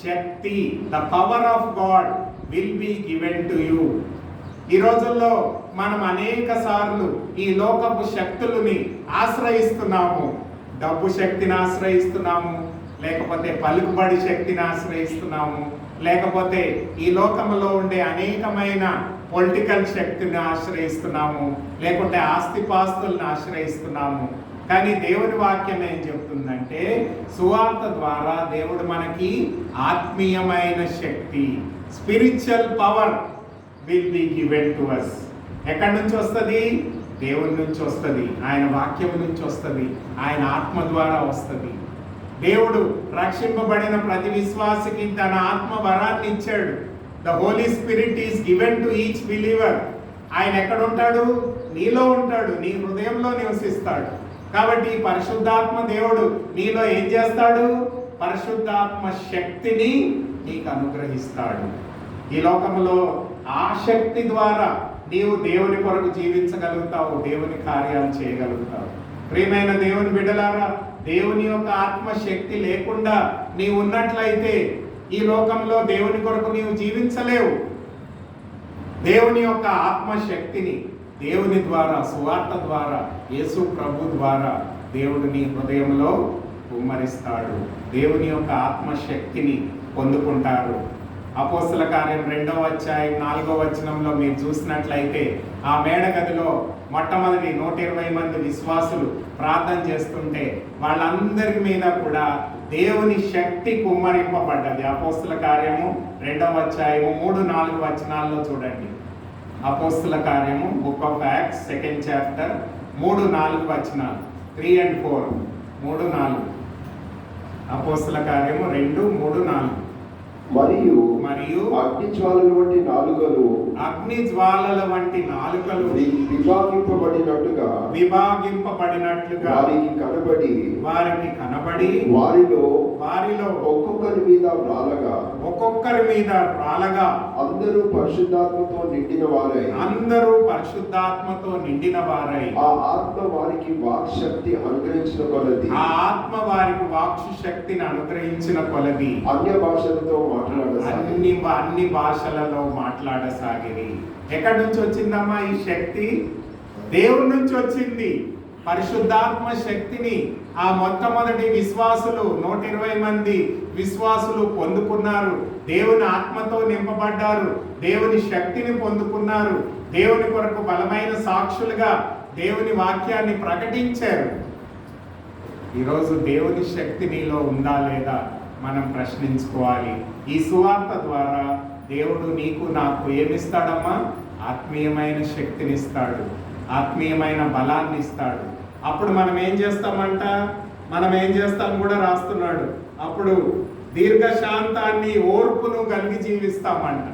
శక్తి, the power of God will be given to you. ఈ రోజుల్లో మనం అనేక సార్లు ఈ లోకపు శక్తులని ఆశ్రయిస్తున్నాము. డబ్బు శక్తిని ఆశ్రయిస్తున్నాము, లేకపోతే పలుకుబడి శక్తిని ఆశ్రయిస్తున్నాము, లేకపోతే ఈ లోకంలో ఉండే అనేకమైన పొలిటికల్ శక్తిని ఆశ్రయిస్తున్నాము, లేకుంటే ఆస్తిపాస్తులను ఆశ్రయిస్తున్నాము. కానీ దేవుని వాక్యం ఏం చెప్తుందంటే సువార్త ద్వారా దేవుడు మనకి ఆత్మీయమైన శక్తి, spiritual power will be given to us. ఎక్కడి నుంచి వస్తుంది? దేవుని నుంచి వస్తుంది, ఆయన వాక్యం నుంచి వస్తుంది, ఆయన ఆత్మ ద్వారా వస్తుంది. దేవుడు రక్షింపబడిన ప్రతి విశ్వాసికి తన ఆత్మ వరాన్ని ఇచ్చాడు. The Holy Spirit is given to each believer. ఆయన ఎక్కడ ఉంటాడు? నీలో ఉంటాడు, నీ హృదయంలో నివసిస్తాడు. కాబట్టి పరిశుద్ధాత్మ దేవుడు నీలో ఏం చేస్తాడు? పరిశుద్ధాత్మ శక్తిని నీకు అనుగ్రహిస్తాడు. ఈ లోకంలో ఆ శక్తి ద్వారా నీవు దేవుని కొరకు జీవించగలుగుతావు, దేవుని కార్యాలు చేయగలుగుతావు. ప్రియమైన దేవుని బిడ్డలారా, దేవుని యొక్క ఆత్మశక్తి లేకుండా నీవు ఉన్నట్లయితే ఈ లోకంలో దేవుని కొరకు నీవు జీవించలేవు. దేవుని యొక్క ఆత్మశక్తిని దేవుని ద్వారా, సువార్త ద్వారా, యేసు ప్రభు ద్వారా దేవుడు నీ హృదయంలో కుమ్మరిస్తాడు. దేవుని యొక్క ఆత్మశక్తిని పొందుకుంటారు. అపోస్తల కార్యం 2వ అధ్యాయం 4వ వచనంలో మీరు చూసినట్లయితే ఆ మేడ గదిలో మొట్టమొదటి 120 మంది విశ్వాసులు ప్రార్థన చేస్తుంటే వాళ్ళందరి మీద కూడా దేవుని శక్తి కుమ్మరింపబడ్డది. అపోస్తల కార్యము 2వ అధ్యాయము 3-4 వచనాల్లో చూడండి. అపోస్తల కార్యము book of acts 2nd chapter 3-4 వచనాలు, 3 and 4, 3-4. అపోస్తల కార్యము 2, 3, 4. మరియు మరియు అగ్ని జ్వాలల వంటి నాలుకలు అగ్ని జ్వాలల వంటి నాలుకలు విభాగింపబడినట్టుగా వారికి కనబడి వారిలో ఒక్కొక్కరి మీద రాలగా అందరూ పరిశుద్ధాత్మతో నిండిన వారై ఆ ఆత్మ వారికి వాక్ శక్తి అనుగ్రహించిన కొలది అన్య భాషలతో అన్ని భాషలలో మాట్లాడసాగిరి. ఎక్కడి నుంచి వచ్చిందమ్మా ఈ శక్తి? దేవుడి నుంచి వచ్చింది. పరిశుద్ధాత్మ శక్తిని ఆ మొట్టమొదటి విశ్వాసులు 120 మంది విశ్వాసులు పొందుకున్నారు. దేవుని ఆత్మతో నింపబడ్డారు, దేవుని శక్తిని పొందుకున్నారు, దేవుని కొరకు బలమైన సాక్షులుగా దేవుని వాక్యాన్ని ప్రకటించారు. ఈరోజు దేవుని శక్తి నీలో ఉందా లేదా మనం ప్రశ్నించుకోవాలి. ఈ సువార్త ద్వారా దేవుడు నీకు నాకు ఏమిస్తాడమ్మా? ఆత్మీయమైన శక్తిని ఇస్తాడు, ఆత్మీయమైన బలాన్ని ఇస్తాడు. అప్పుడు మనం ఏం చేస్తాం కూడా రాస్తున్నాడు. అప్పుడు దీర్ఘశాంతాన్ని, ఓర్పును కలిగి జీవిస్తామంట.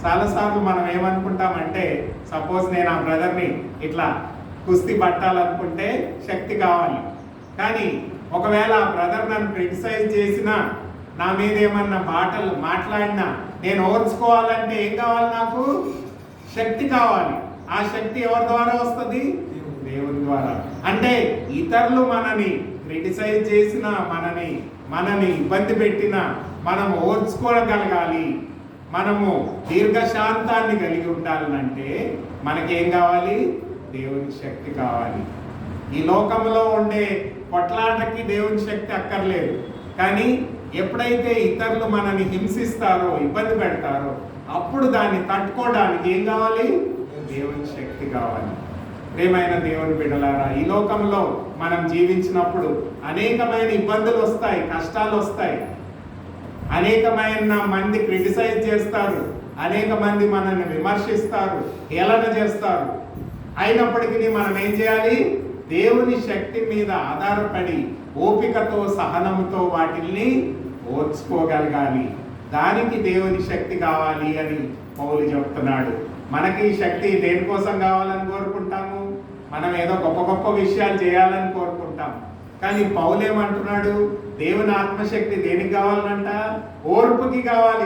చాలాసార్లు మనం ఏమనుకుంటామంటే, సపోజ్ నేను ఆ బ్రదర్ని ఇట్లా కుస్తీ పట్టాలనుకుంటే శక్తి కావాలి. కానీ ఒకవేళ ఆ బ్రదర్ నన్ను క్రిటిసైజ్ చేసినా, నా మీద ఏమన్నా మాటలు మాట్లాడినా, నేను ఓర్చుకోవాలంటే ఏం కావాలి? నాకు శక్తి కావాలి. ఆ శక్తి ఎవరి ద్వారా వస్తుంది? దేవుని ద్వారా. అంటే ఇతరులు మనని క్రిటిసైజ్ చేసినా, మనని ఇబ్బంది పెట్టినా మనం ఓర్చుకోగలగాలి. మనము దీర్ఘశాంతాన్ని కలిగి ఉండాలంటే మనకేం కావాలి? దేవుని శక్తి కావాలి. ఈ లోకంలో ఉండే కొట్లాటకి దేవుని శక్తి అక్కర్లేదు. కానీ ఎప్పుడైతే ఇతరులు మనని హింసిస్తారో, ఇబ్బంది పెడతారో, అప్పుడు దాన్ని తట్టుకోవడానికి ఏం కావాలి? దేవుని శక్తి కావాలి. ప్రియమైన దేవుని బిడ్డలారా, ఈ లోకంలో మనం జీవించినప్పుడు అనేకమైన ఇబ్బందులు వస్తాయి, కష్టాలు వస్తాయి. అనేకమైన మంది క్రిటిసైజ్ చేస్తారు, అనేక మంది మనల్ని విమర్శిస్తారు, హేళన చేస్తారు. అయినప్పటికీ మనం ఏం చేయాలి? దేవుని శక్తి మీద ఆధారపడి ఓపికతో, సహనంతో వాటిల్ని ఓర్చుకోగలగాలి. దానికి దేవుని శక్తి కావాలి అని పౌలు చెప్తున్నాడు. మనకి ఈ శక్తి దేనికోసం కావాలని కోరుకుంటాము? మనం ఏదో గొప్ప గొప్ప విషయాలు చేయాలని కోరుకుంటాం. కానీ పౌలు ఏమంటున్నాడు? దేవుని ఆత్మశక్తి దేనికి కావాలంట? ఓర్పుకి కావాలి.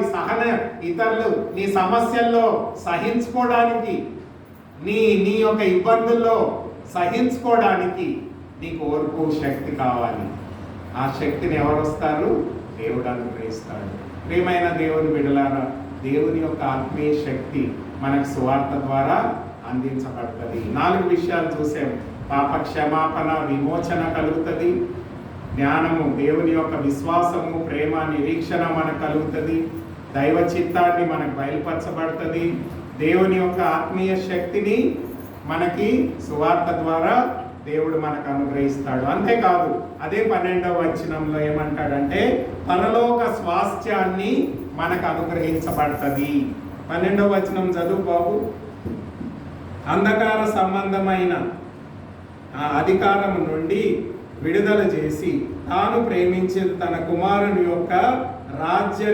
ఇతరులు నీ సమస్యల్లో సహించుకోవడానికి, నీ యొక్క ఇబ్బందుల్లో సహించుకోవడానికి నీకు ఓర్పు, శక్తి కావాలి. ఆ శక్తిని ఎవరు వస్తారు? దేవుడు అనుగ్రహిస్తాడు. ప్రియమైన దేవుని బిడ్డలారా, దేవుని యొక్క ఆత్మీయ శక్తి మనకు సువార్త ద్వారా అందించబడుతుంది. 4 విషయాలు చూసాం. పాప క్షమాపణ, విమోచన కలుగుతుంది. జ్ఞానము, దేవుని యొక్క విశ్వాసము, ప్రేమ, నిరీక్షణ మనకు కలుగుతుంది. దైవ చిత్తాన్ని మనకు బయలుపరచబడుతుంది. దేవుని యొక్క ఆత్మీయ శక్తిని మనకి సువార్త ద్వారా దేవుడు మనకు అనుగ్రహిస్తాడు. అంతేకాదు, అదే 12వ వచనంలో ఏమంటాడంటే, పరలోక స్వాస్థ్యాన్ని మనకు అనుగ్రహించబడుతుంది. 12వ వచనం చదువు బాబు. అంధకార సంబంధమైన అధికారము నుండి విడుదల చేసి తాను ప్రేమించిన తన కుమారుని యొక్క రాజ్య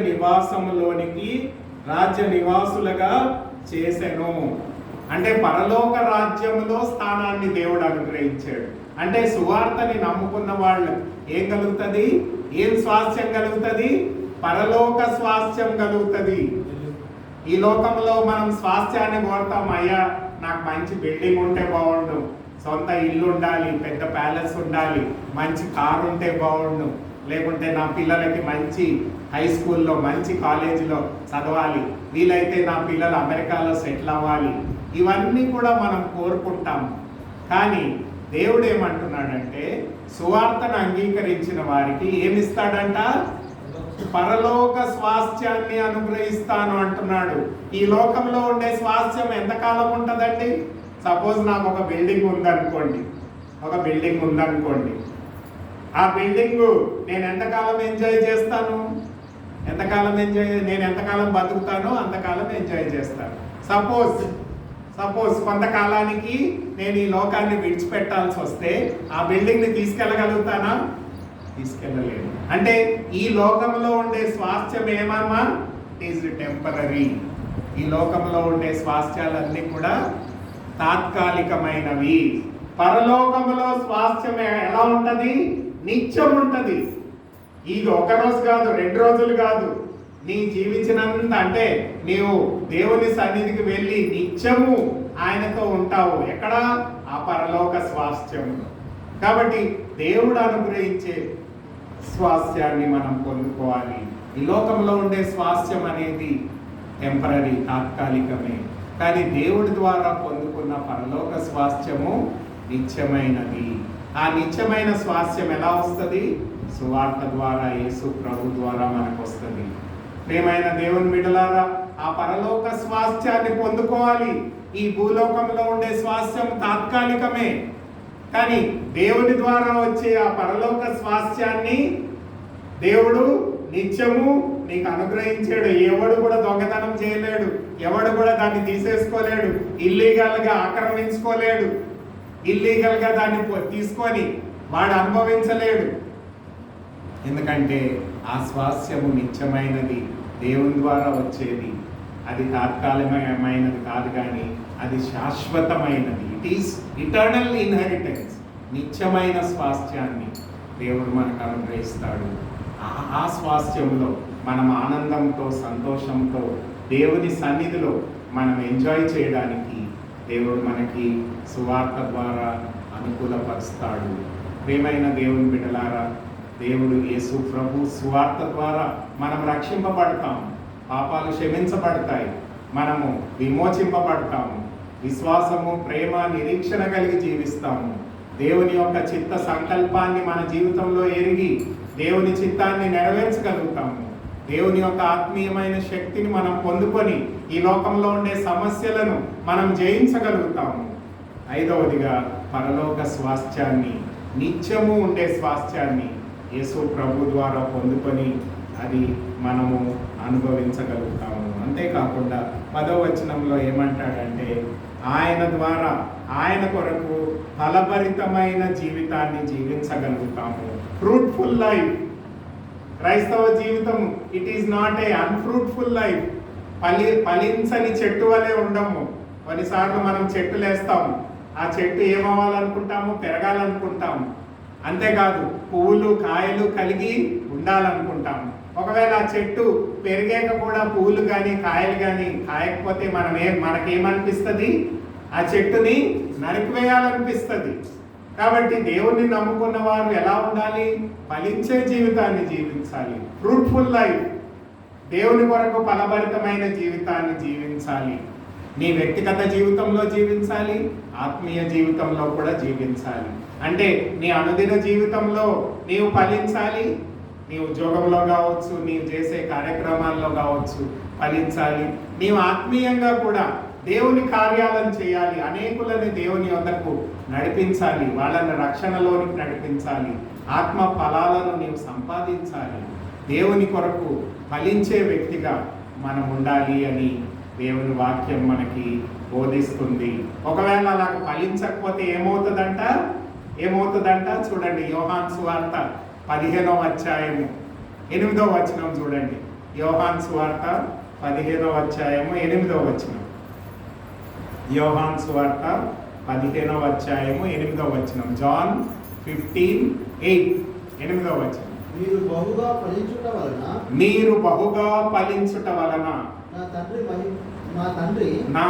నివాసులుగా చేసెను. అంటే పరలోక రాజ్యములో స్థానాన్ని దేవుడు అనుగ్రహించాడు. అంటే సువార్తని నమ్ముకున్న వాళ్ళు ఏం కలుగుతుంది? ఏం స్వాస్థ్యం కలుగుతుంది? పరలోక స్వాస్థ్యం కలుగుతుంది. ఈ లోకంలో మనం స్వాస్థ్యాన్ని కోరుతాం. అయ్యా, నాకు మంచి బిల్డింగ్ ఉంటే బాగుండు, సొంత ఇల్లు ఉండాలి, పెద్ద ప్యాలెస్ ఉండాలి, మంచి కారు ఉంటే బాగుండు, లేకుంటే నా పిల్లలకి మంచి హై స్కూల్లో, మంచి కాలేజీలో చదవాలి, వీలైతే నా పిల్లలు అమెరికాలో సెటిల్ అవ్వాలి. ఇవన్నీ కూడా మనం కోరుకుంటాము. కానీ దేవుడు ఏమంటున్నాడంటే, సువార్తను అంగీకరించిన వారికి ఏమిస్తాడంట? పరలోక స్వాస్థ్యాన్ని అనుగ్రహిస్తాను అంటున్నాడు. ఈ లోకంలో ఉండే స్వాస్థ్యం ఎంతకాలం ఉంటుందండి? సపోజ్ నాకు ఒక బిల్డింగ్ ఉందనుకోండి, ఆ బిల్డింగ్ నేను ఎంతకాలం ఎంజాయ్ చేస్తాను? నేను ఎంతకాలం బతుకుతానో అంతకాలం ఎంజాయ్ చేస్తాను. సపోజ్ కొంతకాలానికి నేను ఈ లోకాన్ని విడిచిపెట్టాల్సి వస్తే ఆ బిల్డింగ్ని తీసుకెళ్ళగలుగుతానా? తీసుకెళ్ళలేదు. అంటే ఈ లోకంలో ఉండే స్వాస్థ్యం ఏమమ్మా? It is temporary. ఈ లోకంలో ఉండే స్వాస్థ్యాలన్నీ కూడా తాత్కాలికమైనవి. పరలోకములో స్వాస్థ్యం ఎలా ఉంటది? నిత్యం ఉంటది. ఇది ఒక రోజు కాదు, 2 రోజులు కాదు, నీ జీవించినంత, అంటే నీవు దేవుని సన్నిధికి వెళ్ళి నిత్యము ఆయనతో ఉంటావు. ఎక్కడ? ఆ పరలోక స్వాస్థ్యం. కాబట్టి దేవుడు అనుగ్రహించే స్వాస్థ్యాన్ని మనం పొందుకోవాలి. ఈ లోకంలో ఉండే స్వాస్థ్యం అనేది టెంపరరీ, తాత్కాలికమే. కానీ దేవుడి ద్వారా పొందుకున్న పరలోక స్వాస్థ్యము నిత్యమైనది. ఆ నిత్యమైన స్వాస్థ్యం ఎలా వస్తుంది? సువార్త ద్వారా, యేసు ప్రభు ద్వారా మనకు వస్తుంది. ప్రియమైన దేవుని బిడ్డలారా, ఆ పరలోక స్వాస్థ్యాన్ని పొందుకోవాలి. ఈ భూలోకంలో ఉండే స్వాస్థ్యం తాత్కాలికమే, కానీ దేవుని ద్వారా వచ్చే ఆ పరలోక స్వాస్థ్యాన్ని దేవుడు నిత్యము నీకు అనుగ్రహించాడు. ఎవడు కూడా దొంగతనం చేయలేడు, ఎవడు కూడా దాన్ని తీసేసుకోలేడు, ఇల్లీగల్గా ఆక్రమించుకోలేడు, ఇల్లీగల్గా దాన్ని తీసుకొని వాడు అనుభవించలేడు. ఎందుకంటే ఆ స్వాస్థ్యము నిత్యమైనది, దేవుని ద్వారా వచ్చేది. అది తాత్కాలికమైనది కాదు, కానీ అది శాశ్వతమైనది. It is eternal inheritance. నిత్యమైన స్వాస్థ్యాన్ని దేవుడు మనకు అనుగ్రహిస్తాడు. ఆ స్వాస్థ్యంలో మనం ఆనందంతో, సంతోషంతో దేవుని సన్నిధిలో మనం ఎంజాయ్ చేయడానికి దేవుడు మనకి సువార్త ద్వారా అనుకూలపరుస్తాడు. ప్రియమైన దేవుని బిడ్డలారా, దేవుడు యేసు ప్రభు సువార్త ద్వారా మనం రక్షింపబడతాం, పాపాలు క్షమించబడతాయి, మనము విమోచింపబడతాము, విశ్వాసము, ప్రేమ, నిరీక్షణ కలిగి జీవిస్తాము. దేవుని యొక్క చిత్త సంకల్పాన్ని మన జీవితంలో ఎరిగి దేవుని చిత్తాన్ని నెరవేర్చగలుగుతాము. దేవుని యొక్క ఆత్మీయమైన శక్తిని మనం పొందుకొని ఈ లోకంలో ఉండే సమస్యలను మనం జయించగలుగుతాము. 5వదిగా పరలోక స్వాస్థ్యాన్ని, నిత్యము ఉండే స్వాస్థ్యాన్ని యేసు ప్రభు ద్వారా పొందుకొని అది మనము అనుభవించగలుగుతాము. అంతేకాకుండా 10వ వచనంలో ఏమంటాడంటే, ఆయన ద్వారా, ఆయన కొరకు ఫలభరితమైన జీవితాన్ని జీవించగలుగుతాము. Fruitful life. క్రైస్తవ జీవితం it is not a unfruitful life. ఫలించని చెట్టు వలె ఉండము. కొన్నిసార్లు మనం చెట్టులు వేస్తాము, ఆ చెట్టు ఏమవ్వాలనుకుంటాము? పెరగాలనుకుంటాము. అంతేకాదు, పువ్వులు, కాయలు కలిగి ఉండాలనుకుంటాము. ఒకవేళ ఆ చెట్టు పెరిగాక కూడా పువ్వులు కానీ కాయలు కానీ కాయకపోతే మనకేమనిపిస్తుంది? ఆ చెట్టుని నరికివేయాలనిపిస్తుంది. కాబట్టి దేవుణ్ణి నమ్ముకున్న వారు ఎలా ఉండాలి? ఫలించే జీవితాన్ని జీవించాలి. Fruitful life. దేవుని కొరకు ఫలభరితమైన జీవితాన్ని జీవించాలి. నీ వ్యక్తిగత జీవితంలో జీవించాలి, ఆత్మీయ జీవితంలో కూడా జీవించాలి. అంటే నీ అనుదిన జీవితంలో నీవు ఫలించాలి. నీ ఉద్యోగంలో కావచ్చు, నీవు చేసే కార్యక్రమాల్లో కావచ్చు ఫలించాలి. నీవు ఆత్మీయంగా కూడా దేవుని కార్యాలను చేయాలి. అనేకులని దేవుని వద్దకు నడిపించాలి, వాళ్ళని రక్షణలోనికి నడిపించాలి. ఆత్మ ఫలాలను నీవు సంపాదించాలి. దేవుని కొరకు ఫలించే వ్యక్తిగా మనం ఉండాలి అని దేవుని వాక్యం మనకి బోధిస్తుంది. ఒకవేళ అలా ఫలించకపోతే ఏమవుతుందంట చూడండి. యోహాను సువార్త 15వ అధ్యాయము 8వ వచనం చూడండి. యోహాను సువార్త 15వ అధ్యాయము 8వ వచనం. యోహాను సువార్త 15వ అధ్యాయము 8వ వచనం. జాన్ 15:8 8వ వచనం. మీరు బహుగా ఫలించుట వలన నా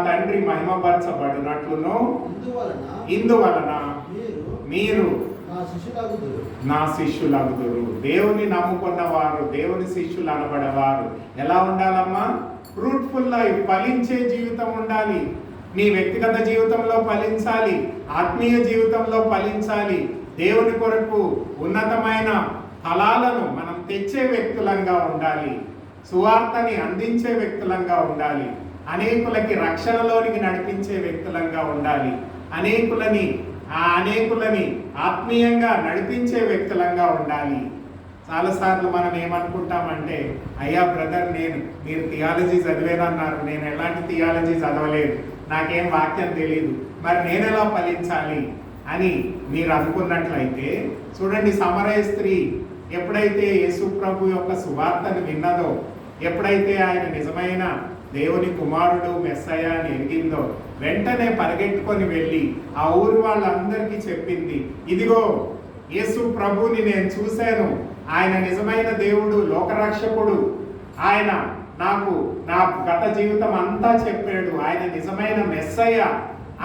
తండ్రి మహిమపరచబడినట్లును ఇందువలన మీరు నా శిష్యులగుదురు. దేవుని నమ్ముకున్న వారు, దేవుని శిష్యులు అనబడేవారు ఎలా ఉండాలమ్మా? Fruitful life. ఫలించే జీవితం ఉండాలి. నీ వ్యక్తిగత జీవితంలో ఫలించాలి, ఆత్మీయ జీవితంలో ఫలించాలి. దేవుని కొరకు ఉన్నతమైన ఫలాలను మనం తెచ్చే వ్యక్తులంగా ఉండాలి. సువార్తని అందించే వ్యక్తులంగా ఉండాలి. అనేకులకి రక్షణలోనికి నడిపించే వ్యక్తులంగా ఉండాలి. అనేకులని ఆత్మీయంగా నడిపించే వ్యక్తులంగా ఉండాలి. చాలాసార్లు మనం ఏమనుకుంటామంటే, అయ్యా బ్రదర్, మీరు థియాలజీ చదివేనన్నారు, నేను ఎలాంటి థియాలజీ చదవలేదు, నాకేం వాక్యం తెలియదు, మరి నేను ఎలా ఫలించాలి అని మీరు అనుకున్నట్లయితే చూడండి, సమరయ స్త్రీ ఎప్పుడైతే యేసు ప్రభు యొక్క సువార్తను విన్నదో, ఎప్పుడైతే ఆయన నిజమైన దేవుని కుమారుడు మెస్సయ్య అని ఎరిగిందో, వెంటనే పరిగెట్టుకొని వెళ్ళి ఆ ఊరి వాళ్ళందరికీ చెప్పింది, ఇదిగో యేసు ప్రభుని నేను చూశాను, ఆయన నిజమైన దేవుడు, లోకరక్షకుడు, ఆయన నాకు నా గత జీవితం అంతా చెప్పాడు, ఆయన నిజమైన మెస్సయ్య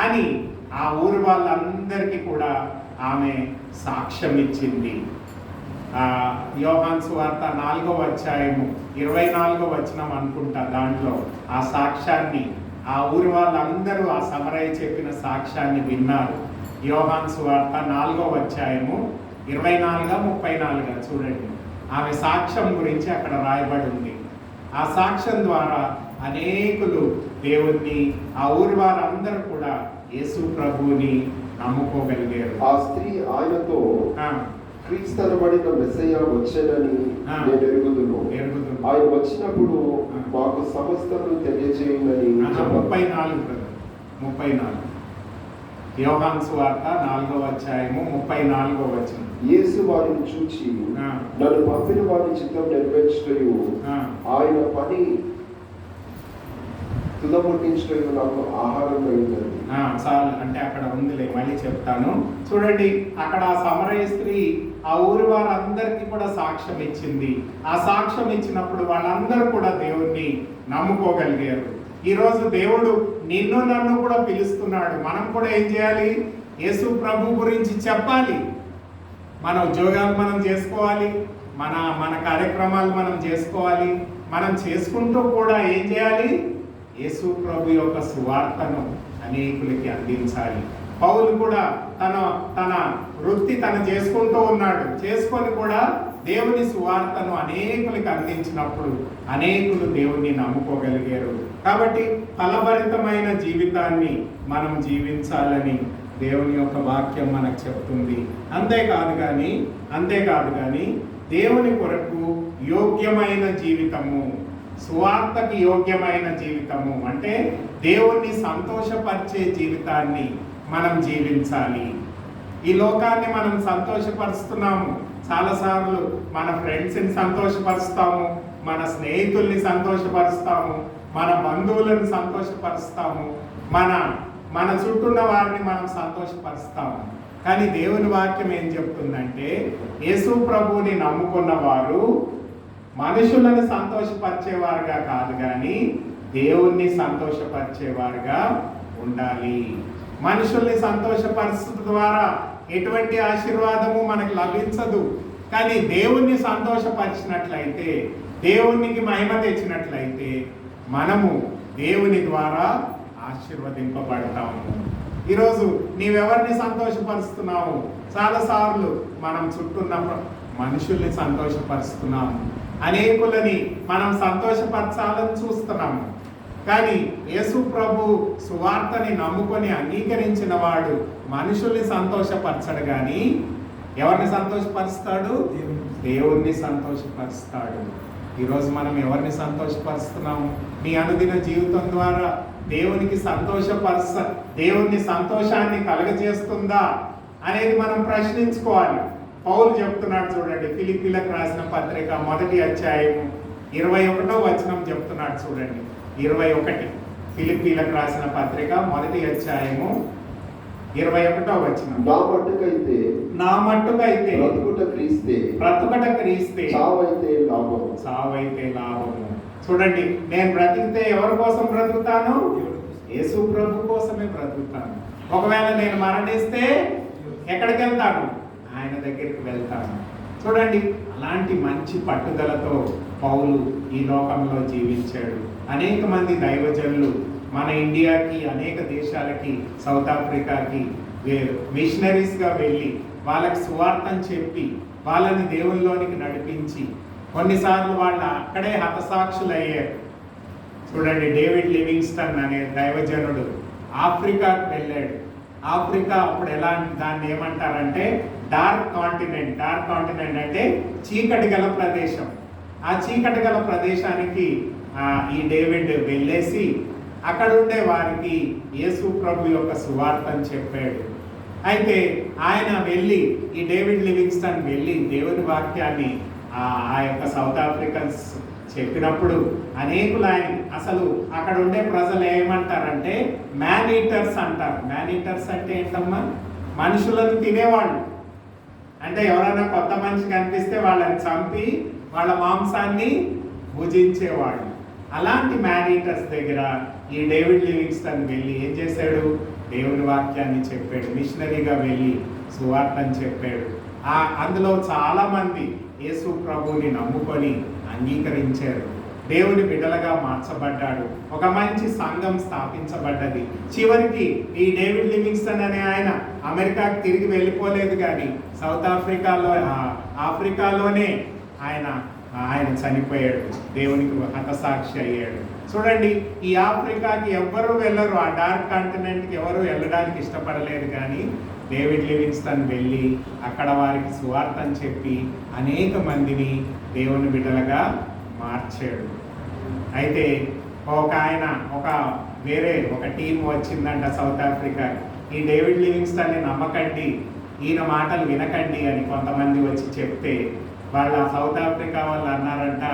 అని ఆ ఊరి వాళ్ళందరికీ కూడా ఆమె సాక్ష్యం ఇచ్చింది. యోహాను సువార్త 4వ అధ్యాయము 24వ వచనం అనుకుంటా, దాంట్లో ఆ సాక్ష్యాన్ని ఆ ఊరి వాళ్ళందరూ ఆ సమరయ్య చెప్పిన సాక్ష్యాన్ని విన్నారు. యోహాను సువార్త 4వ అధ్యాయము 24-34 చూడండి. ఆమె సాక్ష్యం గురించి అక్కడ రాయబడి ఉంది. ఆ సాక్ష్యం ద్వారా అనేకులు దేవుణ్ణి, ఆ ఊరి వారందరూ కూడా యేసు ప్రభువుని నమ్ముకోగలిగారు. ఆ స్త్రీ ఆయనతో, క్రీస్తనబడిన మెస్సయ్య వచ్చానని నేను ఎరుగుదును, ఆయన వచ్చినప్పుడు మాకు సమస్తము తెలియజేయమని. 34 యోహాను సువార్త 4వ అధ్యాయము 34వ వచనం. యేసు వారిని చూచి, నన్ను పంపిన వారి చిత్తం నెరవేర్చుటయు ఆయన పని తుదముట్టించుటయు నాకు ఆహారం అయినది. చాలు, అంటే అక్కడ ఉందిలే, మళ్ళీ చెప్తాను. చూడండి, అక్కడ ఆ సమరయ స్త్రీ ఆ ఊరి వారందరికీ కూడా సాక్ష్యం ఇచ్చింది. ఆ సాక్ష్యం ఇచ్చినప్పుడు వాళ్ళందరూ కూడా దేవుణ్ణి నమ్ముకోగలిగారు. ఈరోజు దేవుడు నిన్ను నన్ను కూడా పిలుస్తున్నాడు. మనం కూడా ఏం చేయాలి? యేసు ప్రభు గురించి చెప్పాలి. మన ఉద్యోగాలు మనం చేసుకోవాలి, మన కార్యక్రమాలు మనం చేసుకోవాలి. మనం చేసుకుంటూ కూడా ఏం చేయాలి? యేసు ప్రభు యొక్క సువార్తను అనేకులకి అందించాలి. పౌలు కూడా తన వృత్తి తను చేసుకుంటూ ఉన్నాడు. చేసుకొని కూడా దేవుని సువార్తను అనేకులకి అందించినప్పుడు అనేకులు దేవుణ్ణి నమ్ముకోగలిగారు. కాబట్టి ఫలభరితమైన జీవితాన్ని మనం జీవించాలని దేవుని యొక్క వాక్యం మనకు చెప్తుంది. అంతేకాదు కానీ దేవుని కొరకు యోగ్యమైన జీవితము, సువార్తకి యోగ్యమైన జీవితము అంటే దేవుణ్ణి సంతోషపరిచే జీవితాన్ని మనం జీవించాలి. ఈ లోకాన్ని మనం సంతోషపరుస్తున్నాము. చాలాసార్లు మన ఫ్రెండ్స్ని సంతోషపరుస్తాము, మన స్నేహితుల్ని సంతోషపరుస్తాము, మన బంధువులను సంతోషపరుస్తాము, మన చుట్టూ ఉన్న వారిని మనం సంతోషపరుస్తాము. కానీ దేవుని వాక్యం ఏం చెప్తుందంటే, యేసు ప్రభువుని నమ్ముకున్న వారు మనుషులను సంతోషపరిచేవారుగా కాదు కానీ దేవుణ్ణి సంతోషపరిచేవారుగా ఉండాలి. మనుషుల్ని సంతోషపరచడం ద్వారా ఎటువంటి ఆశీర్వాదము మనకు లభించదు. కానీ దేవుణ్ణి సంతోషపరిచినట్లయితే, దేవునికి మహిమ తెచ్చినట్లయితే మనము దేవుని ద్వారా ఆశీర్వదింపబడతాము. ఈరోజు నీవెవరిని సంతోషపరుస్తున్నావు? చాలాసార్లు మనం చుట్టూన్న మనుషుల్ని సంతోషపరుస్తున్నాము, అనేకులని మనం సంతోషపరచాలని చూస్తున్నాము. కానీ యేసు ప్రభు సువార్తని నమ్ముకొని అంగీకరించిన వాడు మనుషుల్ని సంతోషపరచడు కానీ ఎవరిని సంతోషపరుస్తాడు? దేవుణ్ణి సంతోషపరుస్తాడు. ఈరోజు మనం ఎవరిని సంతోషపరుస్తున్నాము? నీ అనుదిన జీవితం ద్వారా దేవుని సంతోషాన్ని కలుగజేస్తుందా అనేది మనం ప్రశ్నించుకోవాలి. పౌలు చెప్తున్నాడు చూడండి, ఫిలిప్పీలకు రాసిన పత్రిక 1వ అధ్యాయము 21వ వచనం చెప్తున్నాడు చూడండి. 21 ఫిలిప్పీలకు రాసిన పత్రిక 1వ అధ్యాయము 21వ వచనం. నా మట్టుకైతే బ్రతుకుట క్రీస్తే చావైతే లాభము. చూడండి, నేను బ్రతికితే ఎవరి కోసం బ్రతుకుతాను? యేసు ప్రభు కోసమే బ్రతుకుతాను. ఒకవేళ నేను మరణిస్తే ఎక్కడికి వెళ్తాను? ఆయన దగ్గరికి వెళ్తాను. చూడండి, అలాంటి మంచి పట్టుదలతో పౌలు ఈ లోకంలో జీవించాడు. అనేక మంది దైవజనులు మన ఇండియాకి, అనేక దేశాలకి, సౌత్ ఆఫ్రికాకి మిషనరీస్గా వెళ్ళి వాళ్ళకి సువార్తను చెప్పి వాళ్ళని దేవుల్లోనికి నడిపించి కొన్నిసార్లు వాళ్ళు అక్కడే హతసాక్షులు అయ్యారు. చూడండి, డేవిడ్ లివింగ్స్టన్ అనే దైవజనుడు ఆఫ్రికాకు వెళ్ళాడు. ఆఫ్రికా అప్పుడు దాన్ని ఏమంటారంటే డార్క్ కాంటినెంట్ అంటే చీకటి గల ప్రదేశం. ఆ చీకటి గల ప్రదేశానికి ఈ డేవిడ్ వెళ్ళేసి అక్కడ ఉండే వారికి యేసు ప్రభు యొక్క సువార్తను చెప్పాడు. అయితే ఆయన వెళ్ళి, ఈ డేవిడ్ లివింగ్స్టన్ వెళ్ళి దేవుని వాక్యాన్ని ఆ యొక్క సౌత్ ఆఫ్రికన్స్ చెప్పినప్పుడు అనేకులు ఆయన, అసలు అక్కడ ఉండే ప్రజలు ఏమంటారంటే మ్యాన్ ఈటర్స్ అంటారు. మ్యాన్ ఈటర్స్ అంటే ఏంటమ్మా? మనుషులను తినేవాళ్ళు. అంటే ఎవరైనా కొత్త మనిషి కనిపిస్తే వాళ్ళని చంపి వాళ్ళ మాంసాన్ని భుజించేవాళ్ళు. అలాంటి మ్యాన్ ఈటర్స్ దగ్గర ఈ డేవిడ్ లివింగ్స్టన్ వెళ్ళి ఏం చేశాడు? దేవుని వాక్యాన్ని చెప్పాడు. మిషనరీగా వెళ్ళి సువార్తని చెప్పాడు. అందులో చాలామంది యేసు ప్రభువుని నమ్ముకొని అంగీకరించారు. దేవుని బిడ్డలుగా మార్చబడ్డాడు. ఒక మంచి సంఘం స్థాపించబడ్డది. చివరికి ఈ డేవిడ్ లివింగ్స్టన్ అనే ఆయన అమెరికాకి తిరిగి వెళ్ళిపోలేదు, కానీ సౌత్ ఆఫ్రికాలోనే ఆయన చనిపోయాడు. దేవునికి హతసాక్షి అయ్యాడు. చూడండి, ఈ ఆఫ్రికాకి ఎవ్వరూ వెళ్ళరు, ఆ డార్క్ కాంటినెంట్కి ఎవరు వెళ్ళడానికి ఇష్టపడలేదు, కానీ డేవిడ్ లివింగ్స్టన్ వెళ్ళి అక్కడ వారికి సువార్తని చెప్పి అనేక మందిని దేవుని బిడ్డలుగా మార్చాడు. అయితే వేరే ఒక టీం వచ్చిందంట సౌత్ ఆఫ్రికా. ఈ డేవిడ్ లివింగ్స్టన్ని నమ్మకండి, ఈయన మాటలు వినకండి అని కొంతమంది వచ్చి చెప్తే వాళ్ళ సౌత్ ఆఫ్రికా వాళ్ళు అన్నారంట,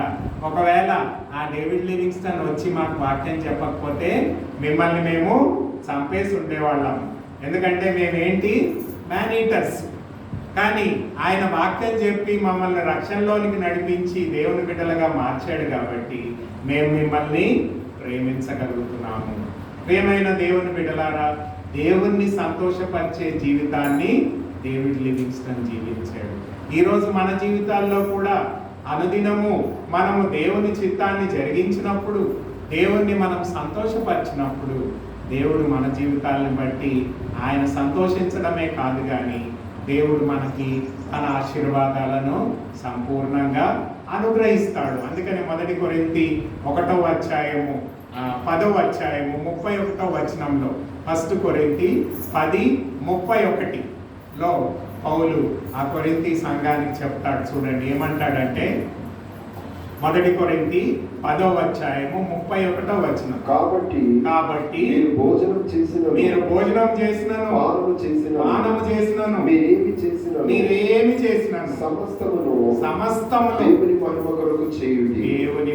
ఒకవేళ ఆ డేవిడ్ లివింగ్స్టన్ వచ్చి మాకు వాక్యం చెప్పకపోతే మిమ్మల్ని మేము చంపేసి ఉండేవాళ్ళం. ఎందుకంటే మేమేంటి? Man eaters. కానీ ఆయన వాక్యం చెప్పి మమ్మల్ని రక్షణలోనికి నడిపించి దేవుని బిడ్డలుగా మార్చాడు కాబట్టి మేము మిమ్మల్ని ప్రేమించగలుగుతున్నాము. ప్రియమైన దేవుని బిడ్డలారా, దేవుణ్ణి సంతోషపరిచే జీవితాన్ని డేవిడ్ లివింగ్స్టన్ జీవించాడు. ఈరోజు మన జీవితాల్లో కూడా అనుదినము మనము దేవుని చిత్తాన్ని జరిగించినప్పుడు, దేవుణ్ణి మనం సంతోషపరిచినప్పుడు, దేవుడు మన జీవితాలను బట్టి ఆయన సంతోషించడమే కాదు, కానీ దేవుడు మనకి తన ఆశీర్వాదాలను సంపూర్ణంగా అనుగ్రహిస్తాడు. అందుకని 1 కొరింథీ 1వ అధ్యాయము 10వ అధ్యాయము 31వ వచనంలో 1 కొరింథీ 10:31లో పౌలు ఆ కొరింథీ సంఘానికి చెప్తాడు. చూడండి ఏమంటాడంటే, 1 కొరింథీ 10వ అధ్యాయము 31వ వచనం. కాబట్టి మీరు భోజనం చేసినను పానము చేసినను మీరేమి చేసినను సమస్తమును దేవుని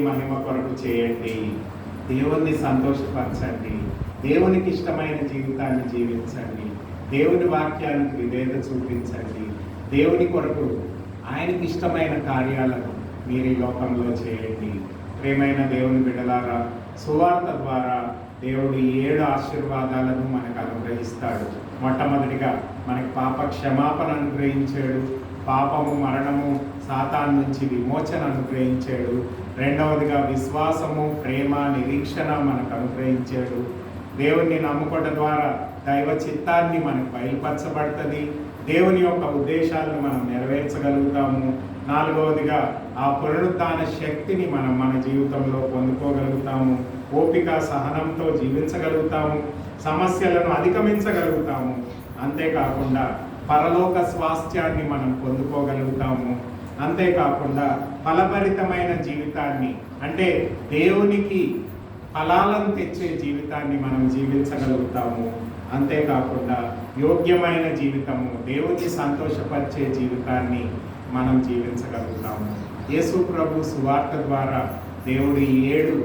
మహిమ కొరకు చేయండి. దేవుణ్ణి సంతోషపరచండి. దేవునికి ఇష్టమైన జీవితాన్ని జీవించండి. దేవుని వాక్యానికి విధేయత చూపించండి. దేవుని కొరకు ఆయనకి ఇష్టమైన కార్యాలను మీరు ఈ లోకంలో చేయండి. ప్రియమైన దేవుని బిడ్డలారా, సువార్త ద్వారా దేవుడు 7 ఆశీర్వాదాలను మనకు అనుగ్రహిస్తాడు. మొట్టమొదటిగా మనకి పాప క్షమాపణ అనుగ్రహించాడు. పాపము, మరణము, సాతాను నుంచి విమోచన అనుగ్రహించాడు. రెండవదిగా విశ్వాసము, ప్రేమ, నిరీక్షణ మనకు అనుగ్రహించాడు. దేవుణ్ణి నమ్ముకోవడం ద్వారా దైవ చిత్తాన్ని మనకు బయలుపరచబడుతుంది. దేవుని యొక్క ఉద్దేశాలను మనం నెరవేర్చగలుగుతాము. నాలుగవదిగా ఆ పునరుత్థాన శక్తిని మనం మన జీవితంలో పొందుకోగలుగుతాము. ఓపిక, సహనంతో జీవించగలుగుతాము. సమస్యలను అధిగమించగలుగుతాము. అంతేకాకుండా పరలోక స్వాస్థ్యాన్ని మనం పొందుకోగలుగుతాము. అంతేకాకుండా ఫలభరితమైన జీవితాన్ని, అంటే దేవునికి ఫలాలను తెచ్చే జీవితాన్ని మనం జీవించగలుగుతాము. అంతేకాకుండా యోగ్యమైన జీవితము, దేవుని సంతోషపరిచే జీవితాన్ని మనం జీవించగలుగుతాము. యేసు ప్రభు సువార్త ద్వారా దేవుడి 7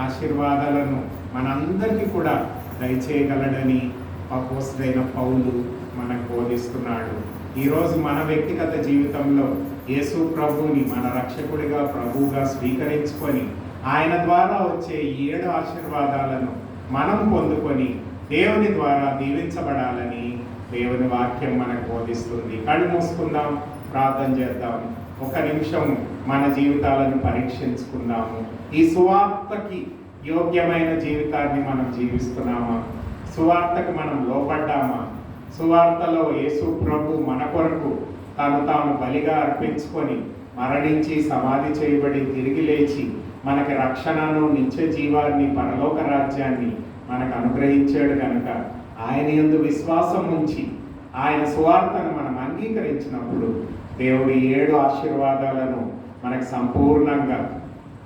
ఆశీర్వాదాలను మనందరికీ కూడా దయచేయగలడని అపోస్తలుడైన పౌలు మనకు బోధిస్తున్నాడు. ఈరోజు మన వ్యక్తిగత జీవితంలో యేసు ప్రభువుని మన రక్షకుడిగా, ప్రభువుగా స్వీకరించుకొని ఆయన ద్వారా వచ్చే 7 ఆశీర్వాదాలను మనం పొందుకొని దేవుని ద్వారా దీవించబడాలని దేవుని వాక్యం మనకు బోధిస్తుంది. కళ్ళు మూసుకుందాం, ప్రార్థన చేద్దాం. 1 నిమిషం మన జీవితాలను పరీక్షించుకుందాము. ఈ సువార్తకి యోగ్యమైన జీవితాన్ని మనం జీవిస్తున్నామా? సువార్తకు మనం లోపడ్డామా? సువార్తలో యేసు ప్రభు మన కొరకు తాను బలిగా అర్పించుకొని మరణించి సమాధి చేయబడి తిరిగి లేచి మనకి రక్షణను, నిత్య జీవాన్ని, పరలోక రాజ్యాన్ని మనకు అనుగ్రహించాడు కనుక ఆయన యందు విశ్వాసం ఉంచి ఆయన సువార్తను మనం అంగీకరించినప్పుడు దేవుడి 7 ఆశీర్వాదాలను మనకు సంపూర్ణంగా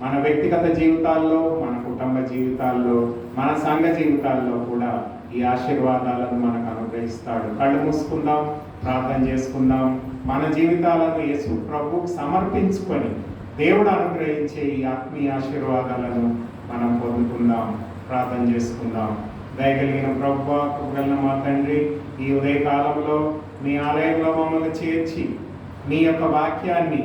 మన వ్యక్తిగత జీవితాల్లో, మన కుటుంబ జీవితాల్లో, మన సంఘ జీవితాల్లో కూడా ఈ ఆశీర్వాదాలను మనకు అనుగ్రహిస్తాడు. కళ్ళు మూసుకుందాం, ప్రార్థన చేసుకుందాం. మన జీవితాలను యేసు ప్రభువుకు సమర్పించుకొని దేవుడు అనుగ్రహించే ఈ ఆత్మీయ ఆశీర్వాదాలను మనం పొందుకుందాం. ప్రార్థన చేసుకుందాం. దయగలిగిన ప్రభువా, కృపగలిగిన మా తండ్రి, ఈ ఉదయకాలంలో మీ ఆలయంలో మమ్మల్ని చేర్చి మీ యొక్క వాక్యాన్ని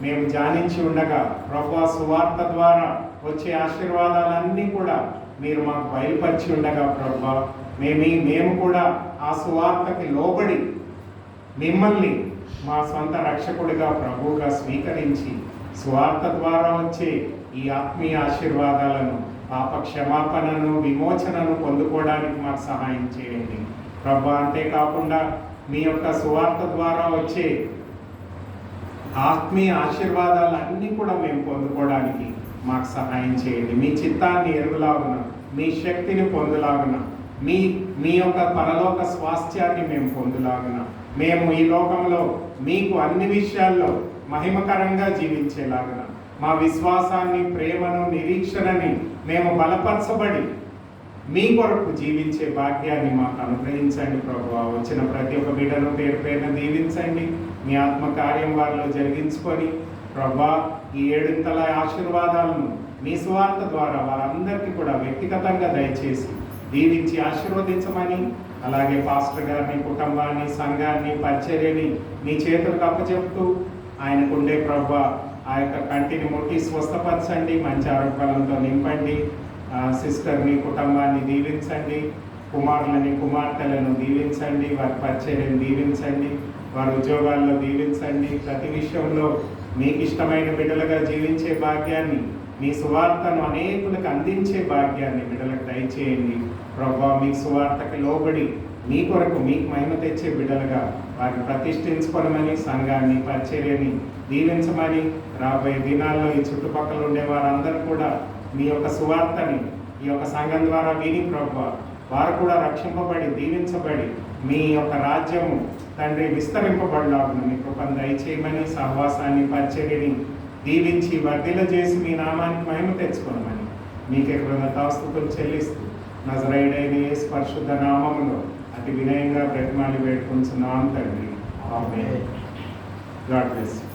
మేము ధ్యానించి ఉండగా ప్రభువా, సువార్త ద్వారా వచ్చే ఆశీర్వాదాలన్నీ కూడా మీరు మాకు బయలుపరిచి ఉండగా ప్రభువా, మేము కూడా ఆ సువార్తకి లోబడి మిమ్మల్ని మా సొంత రక్షకుడిగా ప్రభువుగా స్వీకరించి సువార్త ద్వారా వచ్చే ఈ ఆత్మీయ ఆశీర్వాదాలను, పాప క్షమాపణను, విమోచనను పొందుకోవడానికి మాకు సహాయం చేయండి ప్రభువా. అంతేకాకుండా మీ యొక్క సువార్త ద్వారా వచ్చే ఆత్మీయ ఆశీర్వాదాలన్నీ కూడా మేము పొందుకోవడానికి మాకు సహాయం చేయండి. మీ చిత్తాన్ని ఎరుగులాగున, మీ శక్తిని పొందులాగున, మీ యొక్క పరలోక స్వాస్థ్యాన్ని మేము పొందులాగున, మేము ఈ లోకంలో మీకు అన్ని విషయాల్లో మహిమకరంగా జీవించేలాగున, మా విశ్వాసాన్ని, ప్రేమను, నిరీక్షణని మేము బలపరచబడి మీ కొరకు జీవించే భాగ్యాన్ని మాకు అనుగ్రహించండి ప్రభువా. వచ్చిన ప్రతి ఒక్క బిడ్డను పేరు పేరున దీవించండి. మీ ఆత్మకార్యం వారిలో జరిగించుకొని ప్రభువా, ఈ ఏడింతల ఆశీర్వాదాలను మీ సువార్త ద్వారా వారందరికీ కూడా వ్యక్తిగతంగా దయచేసి దీవించి ఆశీర్వదించమని, అలాగే పాస్టర్ గారిని, కుటుంబాన్ని, సంఘాన్ని, పరిచర్యని మీ చేతులకు అప్పచెప్తూ ఆయనకుండే ప్రభువా ఆ యొక్క కంటిని ముట్టి స్వస్థపరచండి, మంచి ఆరోగ్యాలతో నింపండి. సిస్టర్ని, కుటుంబాన్ని దీవించండి. కుమారులని, కుమార్తెలను దీవించండి. వారి పరిచర్యను దీవించండి. వారి ఉద్యోగాల్లో దీవించండి. ప్రతి విషయంలో మీకు ఇష్టమైన బిడ్డలుగా జీవించే భాగ్యాన్ని, మీ సువార్తను అనేకులకు అందించే భాగ్యాన్ని బిడ్డలకు దయచేయండి ప్రభువా. మీ సువార్తకి లోబడి మీ కొరకు మీకు మహిమ తెచ్చే బిడ్డలుగా వారిని ప్రతిష్ఠించుకోనమని, సంఘాన్ని, పరిచర్యని దీవించమని, రాబోయే దినాల్లో ఈ చుట్టుపక్కల ఉండే వారందరూ కూడా మీ యొక్క సువార్తని ఈ యొక్క సంఘం ద్వారా విని ప్రభువా, వారు కూడా రక్షింపబడి, దీవించబడి మీ యొక్క రాజ్యము తండ్రి విస్తరింపబడిలాగున మీ కృపను దయచేయమని, సహవాసాన్ని, పరిచర్యని దీవించి వర్ధిల చేసి మీ నామానికి మహిమ తెచ్చుకోనమని మీకే కృతజ్ఞతాస్తుతులు చెల్లిస్తూ నజరేయుడైన యేసు పరిశుద్ధ నామములో అతి వినయంగా బ్రతిమాలి వేడుకుంటున్నాం తండ్రి. ఆమేన్. God bless you.